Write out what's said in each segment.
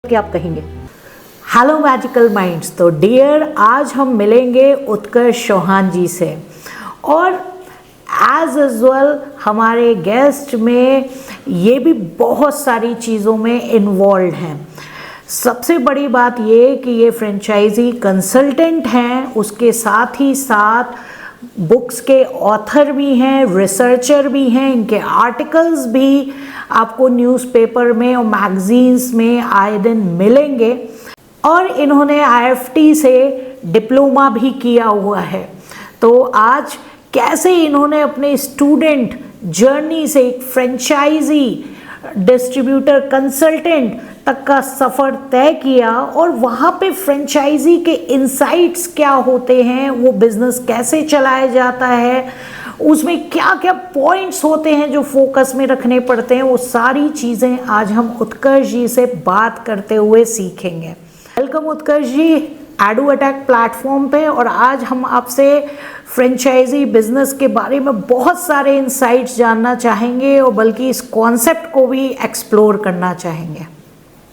क्या आप कहेंगे? Hello magical minds. तो डियर, आज हम मिलेंगे उत्कर्ष चौहान जी से और एज यूजुअल हमारे गेस्ट में ये भी बहुत सारी चीज़ों में इन्वॉल्व हैं। सबसे बड़ी बात ये कि ये फ्रेंचाइजी कंसल्टेंट हैं, उसके साथ ही साथ बुक्स के ऑथर भी हैं, रिसर्चर भी हैं। इनके आर्टिकल्स भी आपको न्यूज़पेपर में और मैगजीन्स में आए दिन मिलेंगे और इन्होंने आईएफटी से डिप्लोमा भी किया हुआ है। तो आज कैसे इन्होंने अपने स्टूडेंट जर्नी से एक फ्रेंचाइजी डिस्ट्रीब्यूटर कंसल्टेंट तक का सफ़र तय किया और वहाँ पे फ्रेंचाइजी के इनसाइट्स क्या होते हैं, वो बिज़नेस कैसे चलाया जाता है, उसमें क्या क्या पॉइंट्स होते हैं जो फोकस में रखने पड़ते हैं, वो सारी चीज़ें आज हम उत्कर्ष जी से बात करते हुए सीखेंगे। वेलकम उत्कर्ष जी एडू अटैक प्लेटफॉर्म पे। और आज हम आपसे फ्रेंचाइजी बिजनेस के बारे में बहुत सारे इंसाइट्स जानना चाहेंगे और बल्कि इस कॉन्सेप्ट को भी एक्सप्लोर करना चाहेंगे।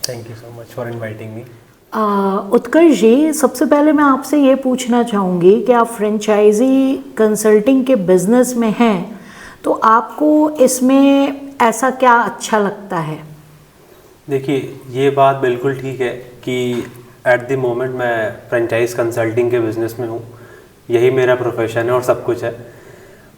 Thank you so much for inviting me. Utkarsh ji, सबसे पहले मैं आपसे ये पूछना चाहूँगी कि आप फ्रेंचाइजी कंसल्टिंग के बिजनेस में हैं, तो आपको इसमें ऐसा क्या अच्छा लगता है? देखिए, ये बात बिल्कुल ठीक है कि एट द मोमेंट मैं फ्रेंचाइज कंसल्टिंग के बिज़नेस में हूँ, यही मेरा प्रोफेशन है और सब कुछ है।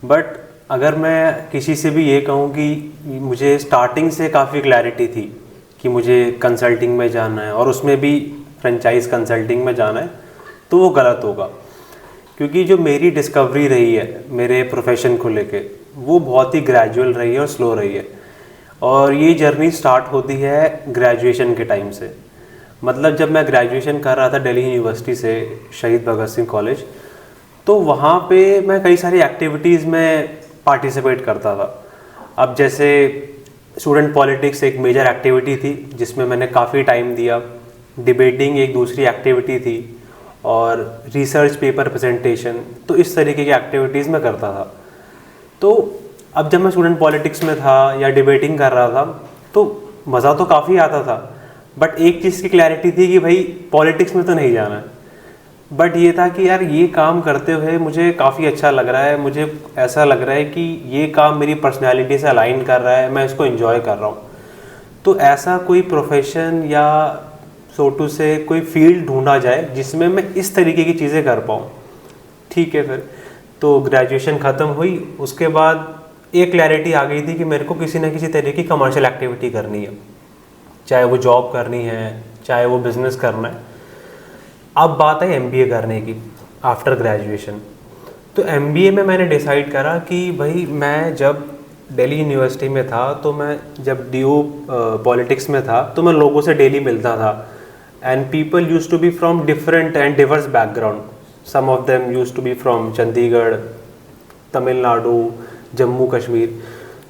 बट अगर मैं किसी से भी ये कहूँ कि मुझे स्टार्टिंग से काफ़ी क्लैरिटी थी कि मुझे कंसल्टिंग में जाना है और उसमें भी फ्रेंचाइज कंसल्टिंग में जाना है, तो वो गलत होगा। क्योंकि जो मेरी डिस्कवरी रही है मेरे प्रोफेशन को लेके, वो बहुत ही ग्रेजुअल रही है और स्लो रही है। और ये जर्नी स्टार्ट होती है ग्रेजुएशन के टाइम से। मतलब जब मैं ग्रेजुएशन कर रहा था दिल्ली यूनिवर्सिटी से, शहीद भगत सिंह कॉलेज, तो वहाँ पे मैं कई सारी एक्टिविटीज़ में पार्टिसिपेट करता था। अब जैसे स्टूडेंट पॉलिटिक्स एक मेजर एक्टिविटी थी जिसमें मैंने काफ़ी टाइम दिया, डिबेटिंग एक दूसरी एक्टिविटी थी, और रिसर्च पेपर प्रेजेंटेशन, तो इस तरीके की एक्टिविटीज़ मैं करता था। तो अब जब मैं स्टूडेंट पॉलिटिक्स में था या डिबेटिंग कर रहा था तो मज़ा तो काफ़ी आता था, बट एक चीज़ की क्लैरिटी थी कि भाई पॉलिटिक्स में तो नहीं जाना है। बट ये था कि यार ये काम करते हुए मुझे काफ़ी अच्छा लग रहा है, मुझे ऐसा लग रहा है कि ये काम मेरी पर्सनैलिटी से अलाइन कर रहा है, मैं इसको एंजॉय कर रहा हूँ। तो ऐसा कोई प्रोफेशन या सोटू से कोई फील्ड ढूंढा जाए जिसमें मैं इस तरीके की चीज़ें कर पाऊँ। ठीक है, फिर तो ग्रेजुएशन ख़त्म हुई, उसके बाद एक क्लैरिटी आ गई थी कि मेरे को किसी न किसी तरह की कमर्शियल एक्टिविटी करनी है, चाहे वो जॉब करनी है, चाहे वो बिज़नेस करना है। अब बात है एमबीए करने की आफ्टर ग्रेजुएशन। तो एमबीए में मैंने डिसाइड करा कि भाई मैं जब दिल्ली यूनिवर्सिटी में था, तो मैं जब डीयू पॉलिटिक्स में था, तो मैं लोगों से डेली मिलता था, and people used to be from different and diverse background. Some of them used to be from Chandigarh, Tamil Nadu, Jammu Kashmir.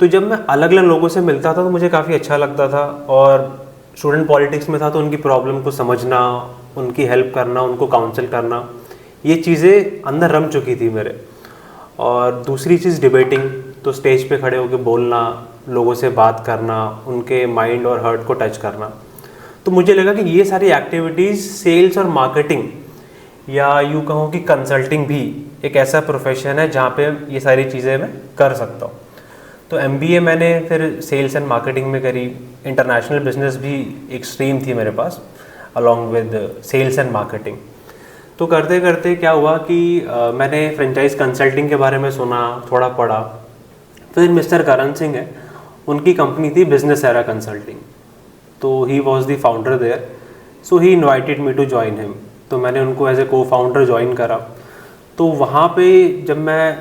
तो जब मैं अलग अलग लोगों से मिलता था तो मुझे काफ़ी अच्छा लगता था, और स्टूडेंट पॉलिटिक्स में था तो उनकी प्रॉब्लम को समझना, उनकी हेल्प करना, उनको काउंसिल करना, ये चीज़ें अंदर रम चुकी थी मेरे। और दूसरी चीज़ डिबेटिंग, तो स्टेज पे खड़े होकर बोलना, लोगों से बात करना, उनके माइंड और हार्ट को टच करना। तो मुझे लगा कि ये सारी एक्टिविटीज़ सेल्स और मार्केटिंग, या यूँ कहूँ कि कंसल्टिंग भी एक ऐसा प्रोफेशन है जहाँ पे ये सारी चीज़ें मैं कर सकता हूँ। तो एमबीए मैंने फिर सेल्स एंड मार्केटिंग में करी। इंटरनेशनल बिजनेस भी एक स्ट्रीम थी मेरे पास along with sales and marketing. तो करते करते क्या हुआ कि मैंने फ्रेंचाइज कंसल्टिंग के बारे में सुना, थोड़ा पढ़ा। फिर मिस्टर करण सिंह है, उनकी कंपनी थी बिजनेस एरा कंसल्टिंग, तो he was the founder there, so he invited me to join him. तो मैंने उनको एज ए को फाउंडर ज्वाइन करा। तो वहाँ पे जब मैं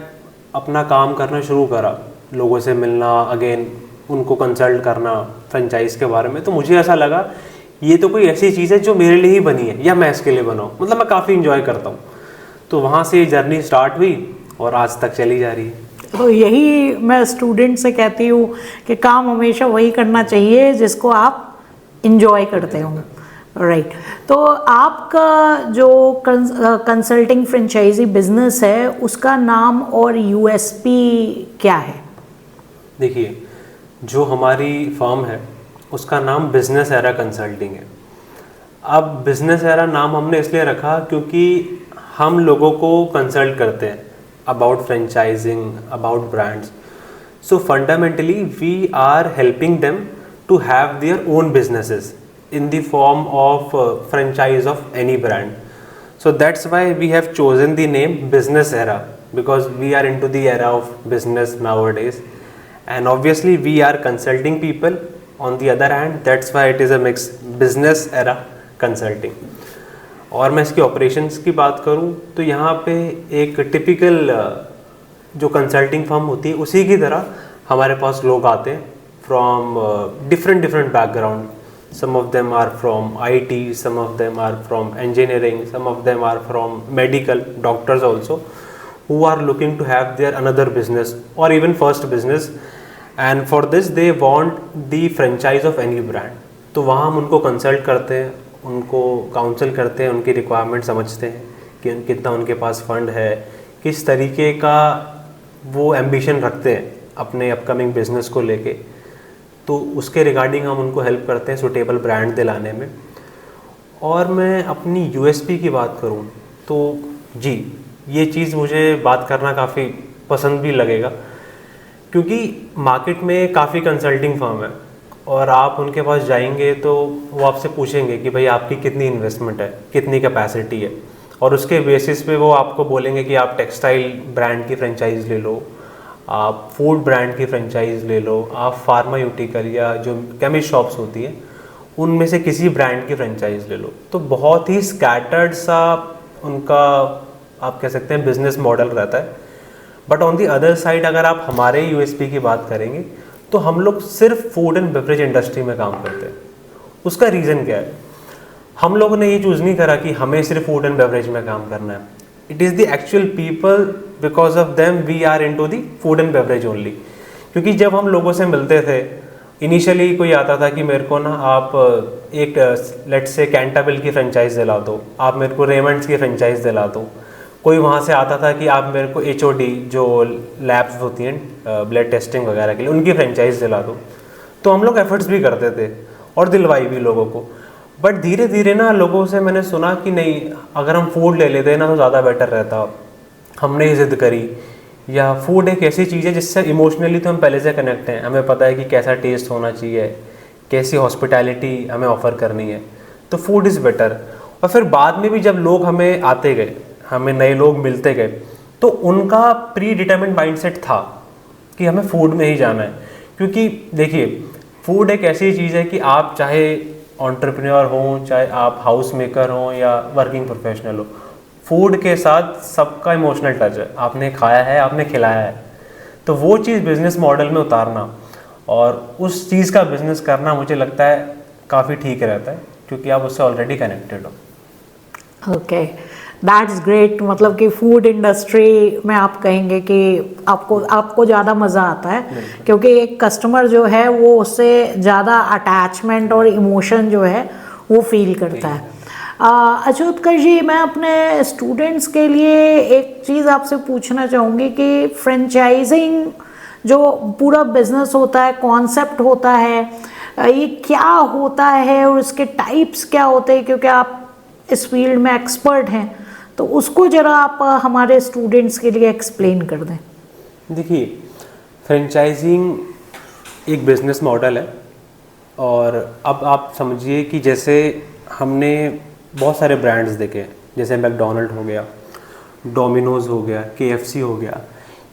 अपना काम करना शुरू करा, लोगों से मिलना, अगेन उनको कंसल्ट करना फ्रेंचाइज के बारे में, तो मुझे ऐसा लगा ये तो कोई ऐसी चीज़ है जो मेरे लिए ही बनी है या मैं इसके लिए बनाऊँ। मतलब मैं काफ़ी इन्जॉय करता हूँ। तो वहाँ से जर्नी स्टार्ट हुई और आज तक चली जा रही है। तो यही मैं स्टूडेंट से कहती हूँ कि काम हमेशा वही करना चाहिए जिसको आप इंजॉय करते हो। राइट। तो आपका जो कंसल्टिंग फ्रेंचाइजी बिजनेस है, उसका नाम और यूएसपी क्या है? देखिए, जो हमारी फर्म है उसका नाम बिजनेस एरा कंसल्टिंग है। अब बिजनेस एरा नाम हमने इसलिए रखा क्योंकि हम लोगों को कंसल्ट करते हैं about franchising, about brands. So fundamentally we are helping them to have their own businesses in the form of franchise of any brand. So that's why we have chosen the name Business Era, because we are into the era of business nowadays, and obviously we are consulting people. On the other hand, that's why it is a mix, Business Era Consulting. और मैं इसकी operations की बात करूं तो यहाँ पे एक टिपिकल जो कंसल्टिंग फर्म होती है उसी की तरह हमारे पास लोग आते हैं from different background. Some of them are from IT, some of them are from engineering, some of them are from medical, doctors also, who are looking to have their another business or even first business, and for this they want the franchise of any brand. तो वहाँ हम उनको consult करते हैं, उनको counsel करते हैं, उनकी रिक्वायरमेंट समझते हैं कि कितना उनके पास फंड है, किस तरीके का वो एम्बिशन रखते हैं अपने अपकमिंग बिजनेस को लेके. तो उसके रिगार्डिंग हम उनको हेल्प करते हैं सुटेबल ब्रांड दिलाने में. और मैं अपनी यूएसपी की बात करूं तो जी, ये चीज़ मुझे बात करना काफ़ी पसंद भी लगेगा क्योंकि मार्केट में काफ़ी कंसल्टिंग फर्म है और आप उनके पास जाएंगे तो वो आपसे पूछेंगे कि भाई आपकी कितनी इन्वेस्टमेंट है, कितनी कैपेसिटी है, और उसके बेसिस पे वो आपको बोलेंगे कि आप टेक्सटाइल ब्रांड की फ्रेंचाइज ले लो, आप फूड ब्रांड की फ्रेंचाइज ले लो, आप फार्मास्यूटिकल या जो केमिस्ट शॉप्स होती है उनमें से किसी ब्रांड की फ्रेंचाइज ले लो. तो बहुत ही स्कैटर्ड सा उनका आप कह सकते हैं बिजनेस मॉडल रहता है. But on the other side अगर आप हमारे यूएसपी की बात करेंगे तो हम लोग सिर्फ फूड एंड बेवरेज इंडस्ट्री में काम करते हैं. उसका रीज़न क्या है? हम लोगों ने ये चूज़ नहीं करा कि हमें सिर्फ फूड एंड बेवरेज में काम करना है. It is the actual people, because of them we are into the food and beverage only. क्योंकि जब हम लोगों से मिलते थे, इनिशियली कोई आता था कि मेरे को ना आप एक लेट्स से कैंटाबिल की फ्रेंचाइज दिला दो, आप मेरे को रेमंड्स की फ्रेंचाइज दिला दो. कोई वहाँ से आता था कि आप मेरे को HOD जो लैब्स होती हैं ब्लड टेस्टिंग वगैरह के लिए, उनकी फ्रेंचाइज दिला दो. तो हम लोग एफर्ट्स भी करते थे और दिलवाई भी लोगों को. बट धीरे धीरे ना लोगों से मैंने सुना कि नहीं, अगर हम फूड ले लेते ना तो ज़्यादा बेटर रहता. हमने ये ज़िद करी. या फूड एक ऐसी चीज़ है जिससे इमोशनली तो हम पहले से कनेक्ट हैं, हमें पता है कि कैसा टेस्ट होना चाहिए, कैसी हॉस्पिटैलिटी हमें ऑफ़र करनी है, तो फूड इज़ बेटर. और फिर बाद में भी जब लोग हमें आते गए, हमें नए लोग मिलते गए, तो उनका प्री डिटरमिन्ड माइंडसेट था कि हमें फूड में ही जाना है. क्योंकि देखिए, फूड एक ऐसी चीज़ है कि आप चाहे एंटरप्रेन्योर हों, चाहे आप हाउस मेकर हों या वर्किंग प्रोफेशनल हो, फूड के साथ सबका इमोशनल टच है. आपने खाया है, आपने खिलाया है, तो वो चीज़ बिजनेस मॉडल में उतारना और उस चीज़ का बिजनेस करना मुझे लगता है काफ़ी ठीक रहता है, क्योंकि आप उससे ऑलरेडी कनेक्टेड हो. Okay, that's great. मतलब कि फूड इंडस्ट्री में आप कहेंगे कि आपको ज़्यादा मज़ा आता है क्योंकि एक कस्टमर जो है वो उससे ज़्यादा अटैचमेंट और इमोशन जो है वो फील करता है. अच्छा उत्कर्ष जी, मैं अपने स्टूडेंट्स के लिए एक चीज़ आपसे पूछना चाहूँगी कि फ्रेंचाइजिंग जो पूरा बिजनेस होता है, कॉन्सेप्ट होता है, ये क्या होता है और इसके टाइप्स क्या होते हैं, क्योंकि आप इस फील्ड में एक्सपर्ट हैं, तो उसको ज़रा आप हमारे स्टूडेंट्स के लिए एक्सप्लेन कर दें. देखिए, फ्रेंचाइजिंग एक बिजनेस मॉडल है. और अब आप समझिए कि जैसे हमने बहुत सारे ब्रांड्स देखे, जैसे मैकडोनल्ड हो गया, डोमिनोज़ हो गया, KFC हो गया,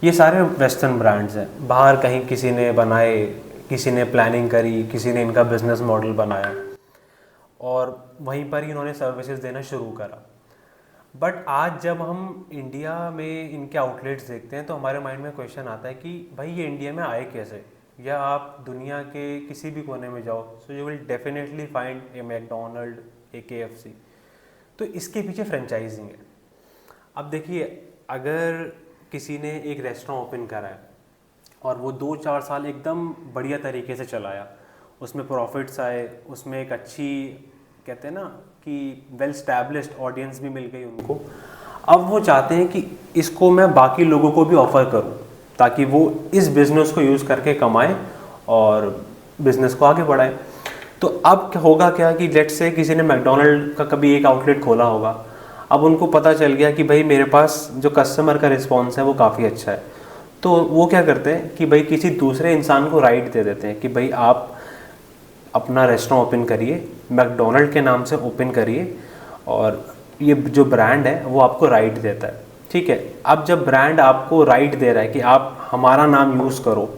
ये सारे वेस्टर्न ब्रांड्स हैं. बाहर कहीं किसी ने बनाए, किसी ने प्लानिंग करी, किसी ने इनका बिजनेस मॉडल बनाया और वहीं पर ही इन्होंने सर्विसेज देना शुरू करा. बट आज जब हम इंडिया में इनके आउटलेट्स देखते हैं तो हमारे माइंड में क्वेश्चन आता है कि भाई ये इंडिया में आए कैसे. या आप दुनिया के किसी भी कोने में जाओ, so you will definitely find A McDonald, A KFC. तो इसके पीछे फ्रेंचाइजिंग है. अब देखिए, अगर किसी ने एक रेस्टोरेंट ओपन करा है और वो 2-4 साल एकदम बढ़िया तरीके से चलाया, उसमें प्रॉफिट्स आए, उसमें एक अच्छी कहते हैं ना कि वेल स्टैब्लिश्ड ऑडियंस भी मिल गई उनको. अब वो चाहते हैं कि इसको मैं बाकी लोगों को भी ऑफ़र करूं ताकि वो इस बिज़नेस को यूज़ करके कमाएं और बिज़नेस को आगे बढ़ाएं. तो अब होगा क्या कि लेट्स से किसी ने मैकडोनल्ड का कभी एक आउटलेट खोला होगा, अब उनको पता चल गया कि भाई मेरे पास जो कस्टमर का रिस्पॉन्स है वो काफ़ी अच्छा है, तो वो क्या करते हैं कि भाई किसी दूसरे इंसान को राइट दे देते हैं कि भाई आप अपना रेस्टोरेंट ओपन करिए, मैकडोनल्ड के नाम से ओपन करिए, और ये जो ब्रांड है वो आपको राइट देता है। ठीक है, अब जब ब्रांड आपको राइट दे रहा है कि आप हमारा नाम यूज़ करो,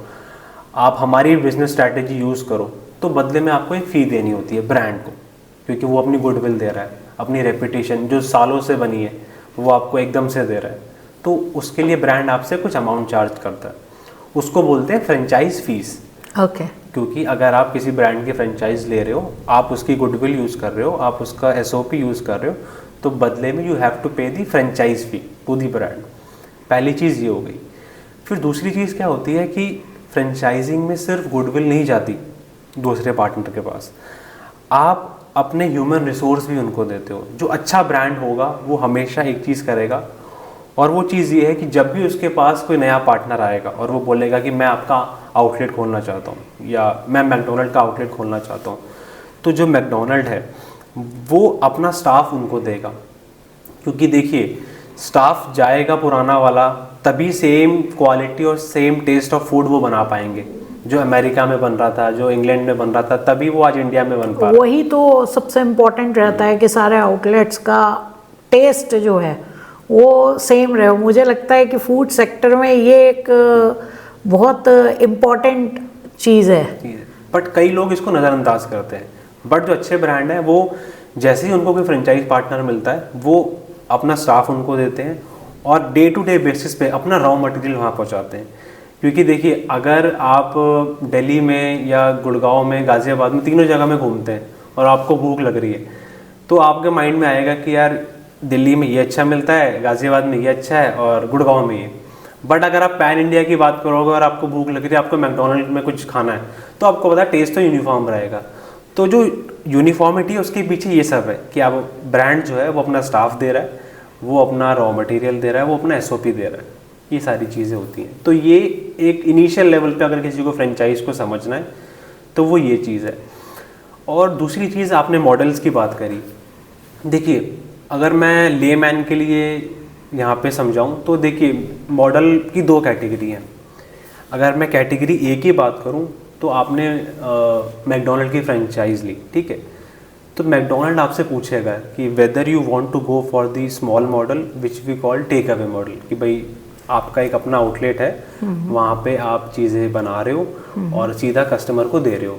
आप हमारी बिजनेस स्ट्रैटेजी यूज़ करो, तो बदले में आपको एक फ़ी देनी होती है ब्रांड को, क्योंकि वो अपनी गुडविल दे रहा है, अपनी रेपुटेशन जो सालों से बनी है वो आपको एकदम से दे रहा है, तो उसके लिए ब्रांड आपसे कुछ अमाउंट चार्ज करता है, उसको बोलते हैं फ्रेंचाइज फीस। ओके। क्योंकि अगर आप किसी ब्रांड की फ्रेंचाइज ले रहे हो, आप उसकी गुडविल यूज़ कर रहे हो, आप उसका SOP यूज़ कर रहे हो, तो बदले में you have to pay the franchise fee to the brand. पहली चीज़ ये हो गई। फिर दूसरी चीज़ क्या होती है कि फ्रेंचाइजिंग में सिर्फ गुडविल नहीं जाती दूसरे पार्टनर के पास, आप अपने ह्यूमन रिसोर्स भी उनको देते हो। जो अच्छा ब्रांड होगा वो हमेशा एक चीज़ करेगा, और वो चीज़ ये है कि जब भी उसके पास कोई नया पार्टनर आएगा और वो बोलेगा कि मैं आपका आउटलेट खोलना चाहता हूँ या मैं मैकडोनल्ड का आउटलेट खोलना चाहता हूँ, तो जो मैकडोनल्ड है वो अपना स्टाफ उनको देगा। क्योंकि देखिए, स्टाफ जाएगा पुराना वाला, तभी सेम क्वालिटी और सेम टेस्ट ऑफ फूड वो बना पाएंगे। जो अमेरिका में बन रहा था, जो इंग्लैंड में बन रहा था, तभी वो आज इंडिया में बन पा रहा है। वही तो सबसे इम्पोर्टेंट रहता है कि सारे आउटलेट्स का टेस्ट जो है वो सेम रहे। मुझे लगता है कि फूड सेक्टर में ये एक बहुत इम्पोर्टेंट चीज़ है। बट कई लोग इसको नज़रअंदाज करते हैं। बट जो अच्छे ब्रांड हैं वो जैसे ही उनको कोई फ्रेंचाइज पार्टनर मिलता है, वो अपना स्टाफ उनको देते हैं और डे टू डे बेसिस पे अपना रॉ मटेरियल वहाँ पहुँचाते हैं। क्योंकि देखिए, अगर आप दिल्ली में या गुड़गांव में, गाज़ियाबाद में, तीनों जगह में घूमते हैं और आपको भूख लग रही है, तो आपके माइंड में आएगा कि यार दिल्ली में ये अच्छा मिलता है, गाज़ियाबाद में ये अच्छा है और गुड़गांव में ये। बट अगर आप पैन इंडिया की बात करोगे और आपको भूख लग रही है, आपको मैकडोनल्ड में कुछ खाना है, तो आपको पता है टेस्ट तो यूनिफॉर्म रहेगा। तो जो यूनिफॉर्मिटी है उसके पीछे ये सब है कि आप ब्रांड जो है वो अपना स्टाफ दे रहा है, वो अपना रॉ मटेरियल दे रहा है, वो अपना SOP दे रहा है, ये सारी चीज़ें होती हैं। तो ये एक इनिशियल लेवल पे अगर किसी को फ्रेंचाइज को समझना है तो वो ये चीज़ है। और दूसरी चीज़, आपने मॉडल्स की बात करी। देखिए, अगर मैं लेमैन के लिए यहाँ पे समझाऊँ तो देखिए, मॉडल की 2 कैटेगरी हैं। अगर मैं कैटेगरी A की बात करूँ तो आपने मैकडोनल्ड की फ्रेंचाइज ली, ठीक है, तो मैकडोनल्ड आपसे पूछेगा कि whether you want to go for the small model which we call take away model, कि भाई आपका एक अपना आउटलेट है, वहाँ पे आप चीज़ें बना रहे हो और सीधा कस्टमर को दे रहे हो,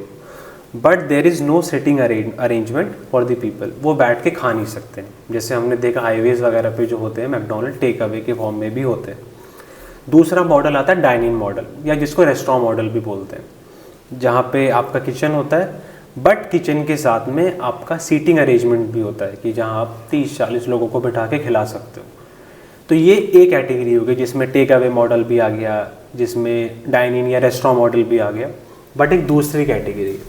but there is no sitting arrangement for the people, वो बैठ के खा नहीं सकते। जैसे हमने देखा हाईवेज़ वगैरह पे जो होते हैं मैकडोनल्ड टेक अवे के फॉर्म में भी होते हैं। दूसरा मॉडल आता है डाइनिंग मॉडल, या जिसको रेस्टोरेंट मॉडल भी बोलते हैं, जहाँ पे आपका किचन होता है, बट किचन के साथ में आपका सीटिंग अरेंजमेंट भी होता है कि जहाँ आप 30-40 लोगों को बैठा के खिला सकते हो। तो ये एक कैटेगरी हो गई जिसमें टेक अवे मॉडल भी आ गया, जिसमें डाइनिंग या रेस्टोरेंट मॉडल भी आ गया। बट एक दूसरी कैटेगरी,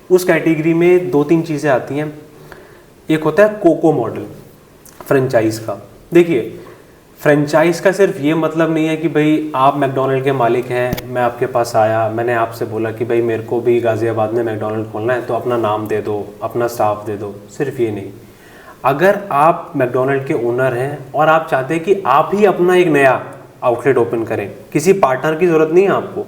उस कैटेगरी में 2-3 चीज़ें आती हैं। एक होता है कोको मॉडल फ्रेंचाइज का। देखिए, फ्रेंचाइज का सिर्फ ये मतलब नहीं है कि भाई आप मैकडोनल्ड के मालिक हैं, मैं आपके पास आया, मैंने आपसे बोला कि भाई मेरे को भी गाज़ियाबाद में मैकडोनल्ड खोलना है, तो अपना नाम दे दो, अपना स्टाफ दे दो। सिर्फ ये नहीं, अगर आप मैकडोनल्ड के ओनर हैं और आप चाहते हैं कि आप ही अपना एक नया आउटलेट ओपन करें, किसी पार्टनर की ज़रूरत नहीं है आपको,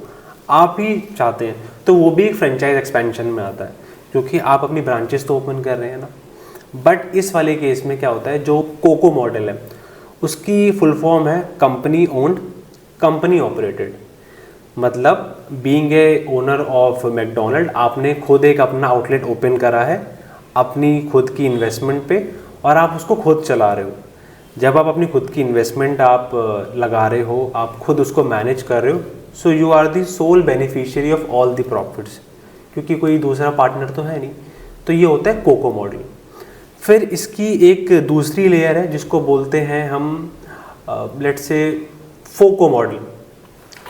आप ही चाहते हैं, तो वो भी एक फ्रेंचाइज एक्सपेंशन में आता है, क्योंकि आप अपनी ब्रांचेस तो ओपन कर रहे हैं ना। बट इस वाले केस में क्या होता है, जो कोको मॉडल है उसकी फुल फॉर्म है कंपनी ओन्ड कंपनी ऑपरेटेड। मतलब being a owner of McDonald, आपने खुद एक अपना आउटलेट ओपन करा है अपनी खुद की इन्वेस्टमेंट पे, और आप उसको खुद चला रहे हो। जब आप अपनी खुद की इन्वेस्टमेंट आप लगा रहे हो, आप खुद उसको मैनेज कर रहे हो, so you are the sole beneficiary of all the profits, क्योंकि कोई दूसरा पार्टनर तो है नहीं। तो ये होता है कोको मॉडल। फिर इसकी एक दूसरी लेयर है जिसको बोलते हैं हम लेट्स से फोको मॉडल।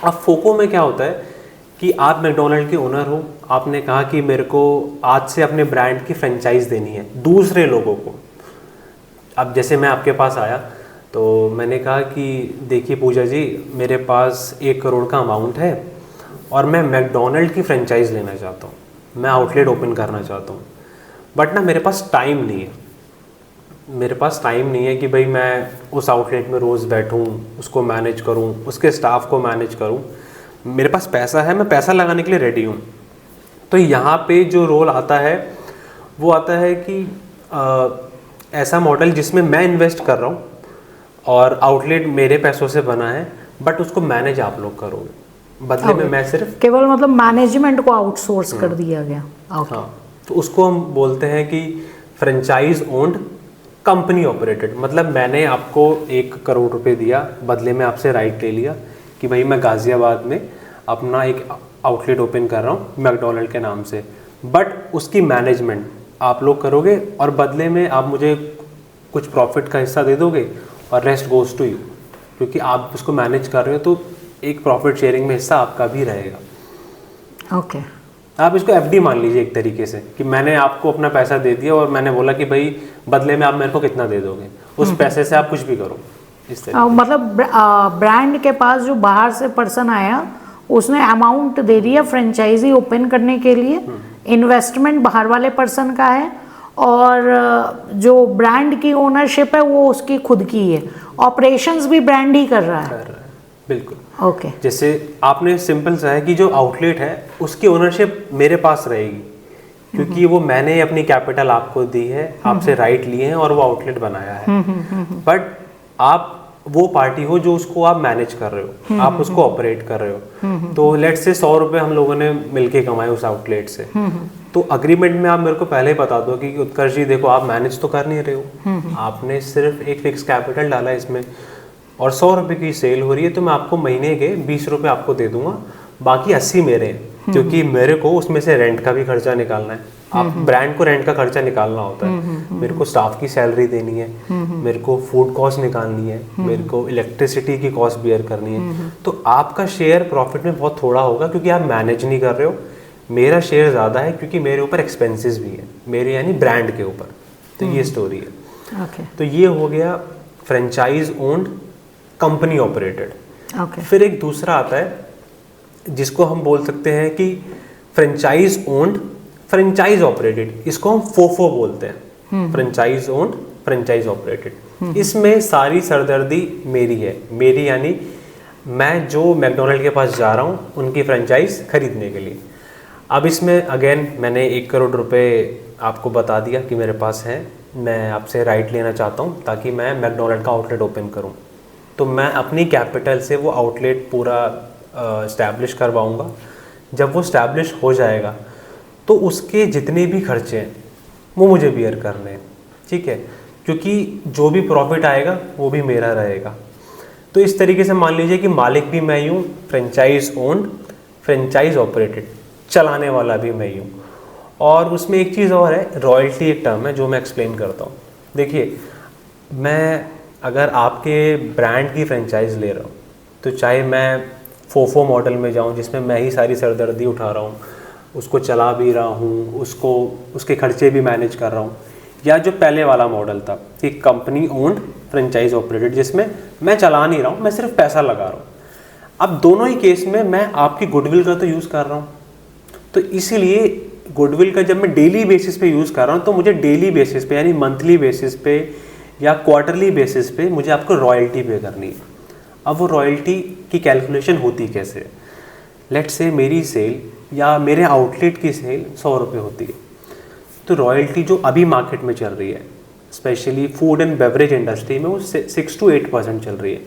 अब फोको में क्या होता है कि आप मैकडोनल्ड के ओनर हो, आपने कहा कि मेरे को आज से अपने ब्रांड की फ्रेंचाइज देनी है दूसरे लोगों को। अब जैसे मैं आपके पास आया तो मैंने कहा कि देखिए पूजा जी, मेरे पास 1 करोड़ का अमाउंट है और मैं मैकडोनल्ड की फ्रेंचाइज लेना चाहता हूँ। मैं आउटलेट ओपन करना चाहता हूँ, बट ना मेरे पास टाइम नहीं है। मेरे पास टाइम नहीं है कि भाई मैं उस आउटलेट में रोज़ बैठूँ, उसको मैनेज करूँ, उसके स्टाफ को मैनेज करूँ। मेरे पास पैसा है, मैं पैसा लगाने के लिए रेडी हूँ। तो यहाँ पे जो रोल आता है वो आता है कि ऐसा मॉडल जिसमें मैं इन्वेस्ट कर रहा हूँ और आउटलेट मेरे पैसों से बना है, बट उसको मैनेज आप लोग करोगे, बदले में मैं सिर्फ केवल मतलब मैनेजमेंट को आउटसोर्स कर दिया गया। हाँ, तो उसको हम बोलते हैं कि फ्रेंचाइज ओन्ड कंपनी ऑपरेटेड। मतलब मैंने आपको 1 करोड़ रुपए दिया, बदले में आपसे राइट ले लिया कि भाई मैं गाज़ियाबाद में अपना एक आउटलेट ओपन कर रहा हूँ मैकडोनल्ड के नाम से, बट उसकी मैनेजमेंट आप लोग करोगे और बदले में आप मुझे कुछ प्रॉफिट का हिस्सा दे दोगे और रेस्ट गोज टू यू, क्योंकि आप उसको मैनेज कर रहे हो तो एक प्रॉफिट शेयरिंग में हिस्सा आपका भी रहेगा। ओके। आप इसको एफडी मान लीजिए एक तरीके से, कि मैंने आपको अपना पैसा दे दिया और मैंने बोला कि भाई बदले में आप मेरे को कितना दे दोगे, उस पैसे से आप कुछ भी करो, इस तरीके। मतलब ब्रांड के पास जो बाहर से पर्सन आया उसने अमाउंट दे दिया फ्रेंचाइजी ओपन करने के लिए, इन्वेस्टमेंट बाहर वाले पर्सन का है और जो ब्रांड की ओनरशिप है वो उसकी खुद की है, ऑपरेशंस भी ब्रांड ही कर रहा है। बिल्कुल। ओके। जैसे आपने सिंपल सा है कि जो आउटलेट है उसकी ओनरशिप मेरे पास रहेगी, क्योंकि वो मैंने अपनी कैपिटल आपको दी है, आपसे राइट लिए हैं और वो आउटलेट बनाया है। बट आप वो पार्टी हो जो उसको आप मैनेज कर रहे हो, आप उसको ऑपरेट कर रहे हो। तो लेट्स से 100 रुपये हम लोगों ने मिलके कमाए उस आउटलेट से, तो अग्रीमेंट में आप मेरे को पहले ही बता दो कि उत्कर्ष जी देखो आप मैनेज तो कर नहीं रहे हो, आपने सिर्फ एक फिक्स कैपिटल डाला है इसमें और 100 रुपये की सेल हो रही है, तो मैं आपको महीने के 20 रुपये आपको दे दूंगा, बाकी 80 मेरे हैं, क्योंकि मेरे को उसमें से रेंट का भी खर्चा निकालना है। आप ब्रांड को रेंट का खर्चा निकालना होता है, मेरे को स्टाफ की सैलरी देनी है, मेरे को फूड कॉस्ट निकालनी है, मेरे को इलेक्ट्रिसिटी की कॉस्ट बियर करनी है। तो आपका शेयर प्रॉफिट में बहुत थोड़ा होगा क्योंकि आप मैनेज नहीं कर रहे हो, मेरा शेयर ज़्यादा है क्योंकि मेरे ऊपर एक्सपेंसेस भी है, मेरे यानी ब्रांड के ऊपर। तो ये स्टोरी है। तो ये हो गया फ्रेंचाइज ओन्ड कंपनी ऑपरेटेड। फिर एक दूसरा आता है जिसको हम बोल सकते हैं कि फ्रेंचाइज ओन्ड फ्रेंचाइज ऑपरेटेड, इसको हम फोफो बोलते हैं, फ्रेंचाइज ओन्ड फ्रेंचाइज ऑपरेटेड। इसमें सारी सरदर्दी मेरी है, मेरी यानी मैं जो मैकडोनल्ड के पास जा रहा हूँ उनकी फ्रेंचाइज खरीदने के लिए। अब इसमें अगेन मैंने 1 करोड़ रुपए आपको बता दिया कि मेरे पास है, मैं आपसे राइट लेना चाहता हूँ ताकि मैं मैकडोनल्ड का आउटलेट ओपन करूँ। तो मैं अपनी कैपिटल से वो आउटलेट पूरा इस्टेब्लिश करवाऊँगा। जब वो इस्टेब्लिश हो जाएगा तो उसके जितने भी खर्चे हैं वो मुझे बियर करने हैं, ठीक है, क्योंकि जो भी प्रॉफिट आएगा वो भी मेरा रहेगा। तो इस तरीके से मान लीजिए कि मालिक भी मैं ही हूँ, फ्रेंचाइज ओन्ड फ्रेंचाइज ऑपरेटेड, चलाने वाला भी मैं ही हूँ। और उसमें एक चीज़ और है, रॉयल्टी एक टर्म है जो मैं एक्सप्लेन करता हूँ। देखिए, मैं अगर आपके ब्रांड की फ्रेंचाइज ले रहा हूँ तो चाहे मैं फोफो मॉडल में जाऊँ जिसमें मैं ही सारी सरदर्दी उठा रहा हूँ, उसको चला भी रहा हूँ, उसको उसके खर्चे भी मैनेज कर रहा हूँ, या जो पहले वाला मॉडल था कि कंपनी ओन्ड फ्रेंचाइज ऑपरेटेड जिसमें मैं चला नहीं रहा हूँ, मैं सिर्फ पैसा लगा रहा हूँ। अब दोनों ही केस में मैं आपकी गुडविल का तो यूज़ कर रहा हूँ, तो इसीलिए गुडविल का जब मैं डेली बेसिस पे यूज़ कर रहा हूँ तो मुझे डेली बेसिस पे यानी मंथली बेसिस पे या क्वार्टरली बेसिस पे मुझे आपको रॉयल्टी पे करनी है। अब वो रॉयल्टी की कैलकुलेशन होती कैसे? लेट्स से मेरी सेल या मेरे आउटलेट की सेल 100 रुपये होती है, तो रॉयल्टी जो अभी मार्केट में चल रही है specially food and beverage industry में वो 6 to 8% चल रही है।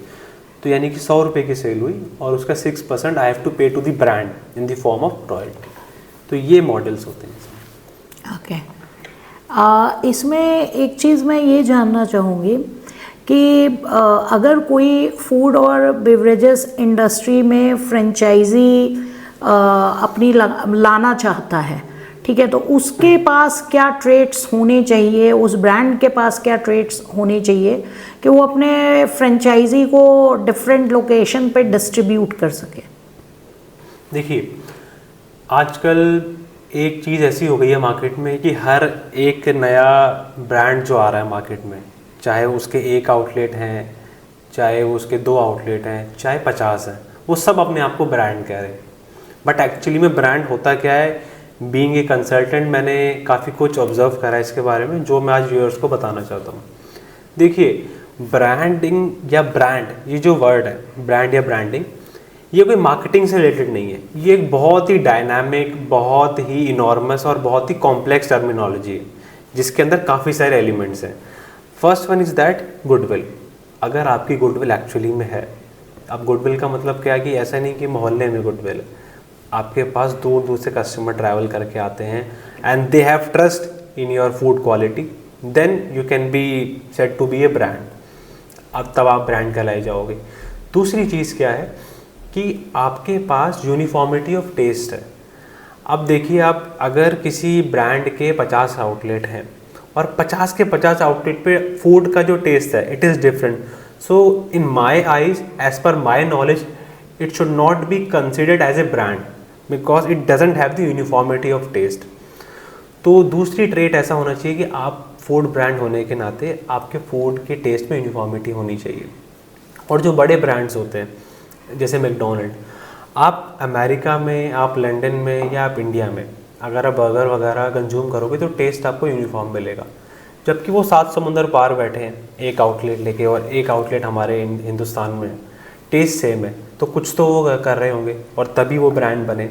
तो यानी कि 100 रुपये की सेल हुई और उसका 6% I have to pay to the brand in the form of royalty. तो ये मॉडल्स होते हैं। ओके। इसमें एक चीज़ मैं ये जानना चाहूँगी कि अगर कोई फूड और बेवरेजेस इंडस्ट्री में फ्रेंचाइजी अपनी लाना चाहता है, ठीक है, तो उसके पास क्या ट्रेड्स होने चाहिए, उस ब्रांड के पास क्या ट्रेड्स होने चाहिए कि वो अपने फ्रेंचाइजी को डिफरेंट लोकेशन पे डिस्ट्रीब्यूट कर सके? देखिए, आजकल एक चीज़ ऐसी हो गई है मार्केट में कि हर एक नया ब्रांड जो आ रहा है मार्केट में, चाहे उसके 1 आउटलेट हैं, चाहे उसके 2 आउटलेट हैं, चाहे 50 हैं, वो सब अपने आप को ब्रांड कह रहे हैं। बट एक्चुअली में ब्रांड होता क्या है बीइंग ए कंसल्टेंट मैंने काफ़ी कुछ ऑब्जर्व करा है इसके बारे में, जो मैं आज व्यूअर्स को बताना चाहता हूँ। देखिए, ब्रांडिंग या ब्रांड, ये जो वर्ड है ब्रांड या ब्रांडिंग, ये कोई मार्केटिंग से रिलेटेड नहीं है। ये एक बहुत ही डायनामिक, बहुत ही इनॉर्मस और बहुत ही कॉम्प्लेक्स टर्मिनोलॉजी है, जिसके अंदर काफ़ी सारे एलिमेंट्स हैं। First one is that goodwill. अगर आपकी गुडविल एक्चुअली में है, अब गुडविल का मतलब क्या है कि ऐसा नहीं कि मोहल्ले में गुडविल है, आपके पास दूर दूर से कस्टमर ट्रैवल करके आते हैं and they have trust in your food quality, then you can be said to be a brand. अब तब आप ब्रांड कहलाए जाओगे। दूसरी चीज़ क्या है कि आपके पास यूनिफॉर्मिटी ऑफ टेस्ट है। अब देखिए, आप अगर किसी ब्रांड के 50 आउटलेट हैं और 50 के 50 आउटलेट पे फूड का जो टेस्ट है it is different, so in my eyes, as per my knowledge, it should not be considered as a brand because it doesn't have the uniformity of taste। तो दूसरी trait ऐसा होना चाहिए कि आप फूड ब्रांड होने के नाते आपके फूड के टेस्ट में यूनिफॉर्मिटी होनी चाहिए। और जो बड़े ब्रांड्स होते हैं जैसे मैकडोनल्ड, आप अमेरिका में, आप लंदन में या आप इंडिया में अगर आप बर्गर वगैरह कंज्यूम करोगे तो टेस्ट आपको यूनिफॉर्म मिलेगा, जबकि वो 7 समुंदर पार बैठे हैं एक आउटलेट लेके और एक आउटलेट हमारे हिंदुस्तान में, टेस्ट सेम है, तो कुछ तो वो कर रहे होंगे और तभी वो ब्रांड बने।